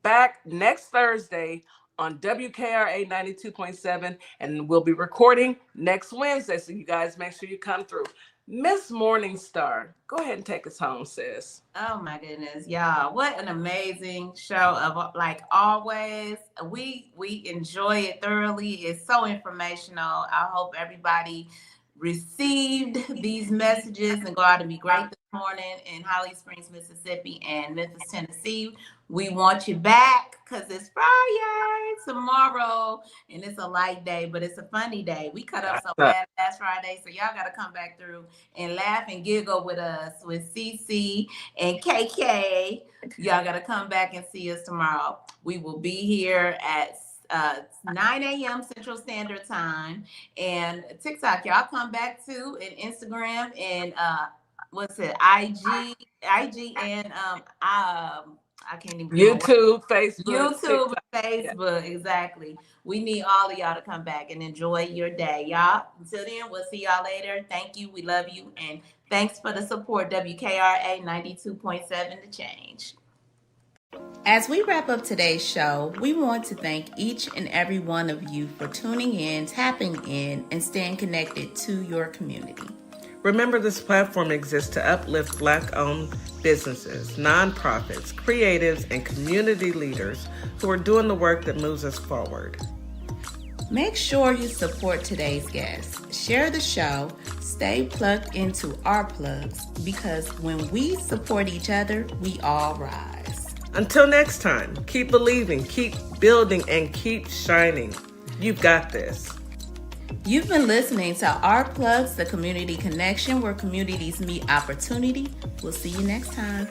[SPEAKER 1] back next Thursday on WKRA 92.7, and we'll be recording next Wednesday. So you guys make sure you come through. Miss Morningstar, go ahead and take us home, sis.
[SPEAKER 2] Oh my goodness, y'all! What an amazing show! Of like always, we enjoy it thoroughly. It's so informational. I hope everybody received these messages and go out and be great this morning in Holly Springs, Mississippi, and Memphis, Tennessee. We want you back because it's Friday tomorrow, and it's a light day, but it's a funny day. We cut up so bad last Friday, so y'all got to come back through and laugh and giggle with us, with CC and KK. Y'all got to come back and see us tomorrow. We will be here at 9 a.m. Central Standard Time, and TikTok. Y'all come back to, and Instagram, and IG, and I can't even
[SPEAKER 1] YouTube, Facebook,
[SPEAKER 2] TikTok. Facebook, exactly. We need all of y'all to come back and enjoy your day, y'all. Until then, we'll see y'all later. Thank you. We love you, and thanks for the support. WKRA 92.7 The Change. As we wrap up today's show, we want to thank each and every one of you for tuning in, tapping in, and staying connected to your community.
[SPEAKER 1] Remember, this platform exists to uplift Black-owned businesses, nonprofits, creatives, and community leaders who are doing the work that moves us forward.
[SPEAKER 2] Make sure you support today's guests. Share the show. Stay plugged into our plugs, because when we support each other, we all rise.
[SPEAKER 1] Until next time, keep believing, keep building, and keep shining. You've got this.
[SPEAKER 2] You've been listening to Our Plugs, the community connection where communities meet opportunity. We'll see you next time.